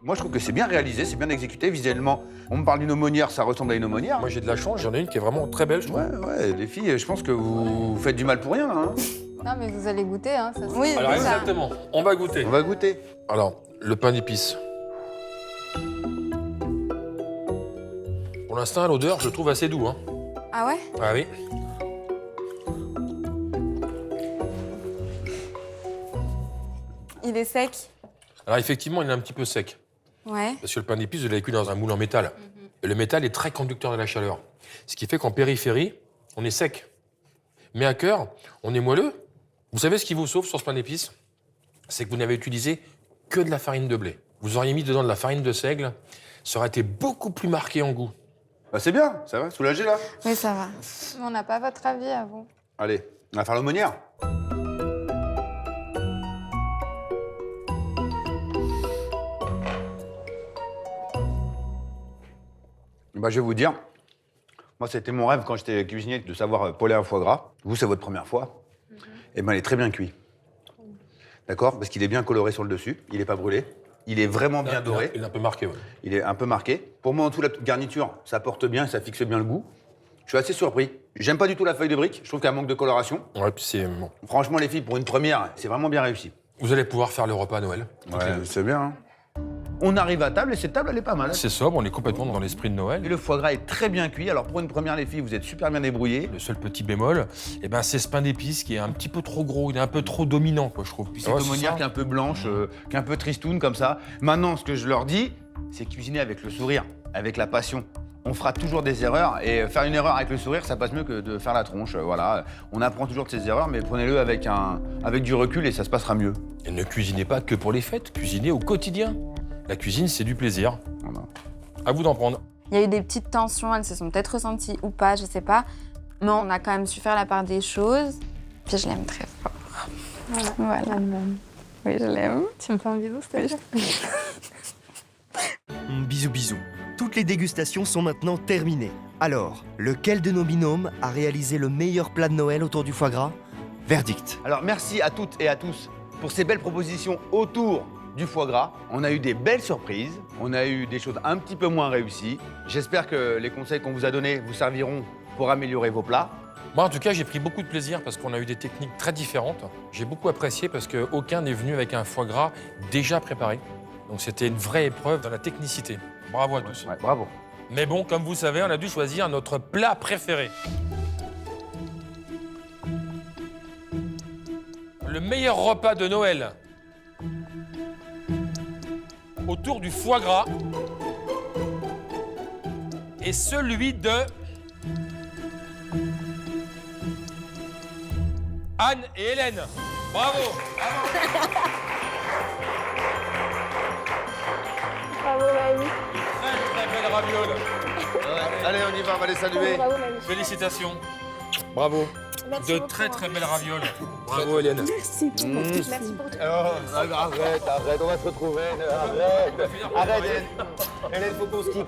Moi, je trouve que c'est bien réalisé, c'est bien exécuté visuellement. On me parle d'une aumônière, ça ressemble à une aumônière. Moi, j'ai de la chance, j'en ai une qui est vraiment très belle, je trouve. Ouais, les filles, je pense que vous faites du mal pour rien, hein. Non, mais vous allez goûter, hein, ça. Oui, Alors, exactement, on va goûter. On va goûter. Alors, le pain d'épices. Pour l'instant, l'odeur, je trouve assez doux. Hein. Ah ouais? Ah oui. Il est sec. Alors, effectivement, il est un petit peu sec. Ouais. Parce que le pain d'épices, vous l'avez cuit dans un moule en métal. Et le métal est très conducteur de la chaleur. Ce qui fait qu'en périphérie, on est sec. Mais à cœur, on est moelleux. Vous savez ce qui vous sauve sur ce pain d'épices? C'est que vous n'avez utilisé que de la farine de blé. Vous auriez mis dedans de la farine de seigle, ça aurait été beaucoup plus marqué en goût. Bah c'est bien, ça va, soulagé là. Oui, ça va. Mais on n'a pas votre avis à vous. Allez, on va faire l'aumônière. Bah, je vais vous dire, moi c'était mon rêve quand j'étais cuisinier de savoir poêler un foie gras. Vous, c'est votre première fois. Et ben, il est très bien cuit. D'accord? Parce qu'il est bien coloré sur le dessus, il n'est pas brûlé. Il est vraiment bien doré. Il est un peu marqué, ouais. Il est un peu marqué. Pour moi, en tout, la petite garniture, ça porte bien et ça fixe bien le goût. Je suis assez surpris. J'aime pas du tout la feuille de brique. Je trouve qu'elle manque de coloration. Ouais, puis c'est bon. Franchement, les filles, pour une première, c'est vraiment bien réussi. Vous allez pouvoir faire le repas à Noël. Ouais, c'est bien. Hein. On arrive à table et cette table, elle est pas mal. C'est sobre, on est complètement dans l'esprit de Noël. Et le foie gras est très bien cuit. Alors pour une première, les filles, vous êtes super bien débrouillées. Le seul petit bémol, eh ben, c'est ce pain d'épices qui est un petit peu trop gros, il est un peu trop dominant, quoi, je trouve. Puis cette aumônière qui est un peu blanche, qui est un peu tristoune comme ça. Maintenant, ce que je leur dis, c'est cuisiner avec le sourire, avec la passion. On fera toujours des erreurs et faire une erreur avec le sourire, ça passe mieux que de faire la tronche. Voilà, on apprend toujours de ses erreurs, mais prenez-le avec du recul et ça se passera mieux. Et ne cuisinez pas que pour les fêtes, cuisinez au quotidien. La cuisine, c'est du plaisir. Voilà. À vous d'en prendre. Il y a eu des petites tensions, elles se sont peut-être ressenties ou pas, je sais pas. Mais on a quand même su faire la part des choses. Puis je l'aime très fort. Voilà. Oui, je l'aime. Tu me fais un bisou, s'il te plaît? Bisous bisous. Toutes les dégustations sont maintenant terminées. Alors, lequel de nos binômes a réalisé le meilleur plat de Noël autour du foie gras? Verdict. Alors merci à toutes et à tous pour ces belles propositions autour du foie gras. On a eu des belles surprises, on a eu des choses un petit peu moins réussies. J'espère que les conseils qu'on vous a donnés vous serviront pour améliorer vos plats? Moi, en tout cas, j'ai pris beaucoup de plaisir parce qu'on a eu des techniques très différentes. J'ai beaucoup apprécié parce qu'aucun n'est venu avec un foie gras déjà préparé. Donc, c'était une vraie épreuve dans la technicité. Bravo à tous. Ouais, bravo. Mais bon, comme vous savez, on a dû choisir notre plat préféré. Le meilleur repas de Noël autour du foie gras est celui de Anne et Hélène. Bravo. Bravo, mamie. Très belle raviole. Allez, on y va, on va les saluer. Bravo, mamie. Félicitations. Bravo. Merci De beaucoup, très hein. belles ravioles. Bravo Hélène. Merci pour tout. Merci pour tout. Arrête, on va se retrouver. Arrête, Hélène, faut qu'on se quitte.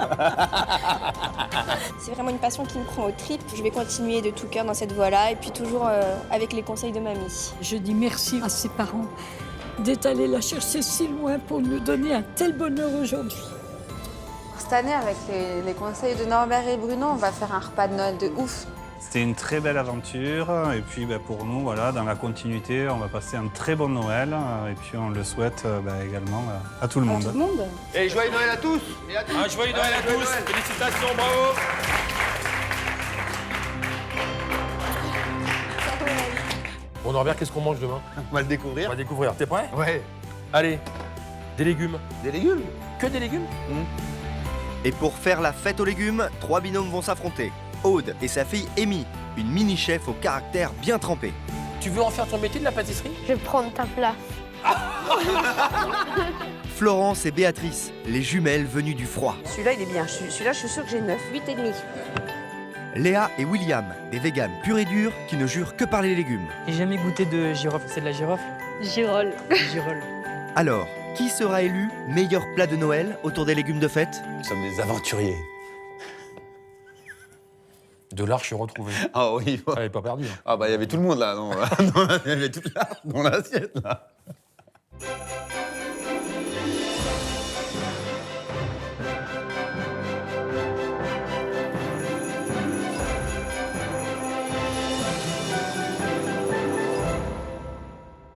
C'est vraiment une passion qui me prend aux tripes. Je vais continuer de tout cœur dans cette voie-là et puis toujours avec les conseils de mamie. Je dis merci à ses parents d'être allés la chercher si loin pour nous donner un tel bonheur aujourd'hui. Cette année, avec les conseils de Norbert et Bruno, on va faire un repas de Noël de ouf. C'était une très belle aventure et puis pour nous, voilà, dans la continuité, on va passer un très bon Noël et puis on le souhaite également à tout le monde. Tout le monde. Et joyeux Noël à tous. Un joyeux Noël à tous. Félicitations, bravo. Bon Norbert, qu'est-ce qu'on mange demain? On va le découvrir. On va découvrir. T'es prêt? Ouais. Allez, des légumes. Des légumes? Que des légumes? Et pour faire la fête aux légumes, 3 binômes vont s'affronter. Aude et sa fille Amy, une mini-chef au caractère bien trempé. Tu veux en faire ton métier de la pâtisserie? Je vais prendre ta place. Florence et Béatrice, les jumelles venues du froid. Celui-là, il est bien. Celui-là, je suis sûre que j'ai 9. 8,5. Léa et William, des véganes purs et durs qui ne jurent que par les légumes. J'ai jamais goûté de girofle. C'est de la girofle? Girole. Girole. Alors, qui sera élu meilleur plat de Noël autour des légumes de fête? Nous sommes des aventuriers. De l'arche retrouvée. Ah oui. Elle n'est pas perdue. Hein. Ah bah il y avait tout le monde là, non, il y avait toute l'arche dans l'assiette là.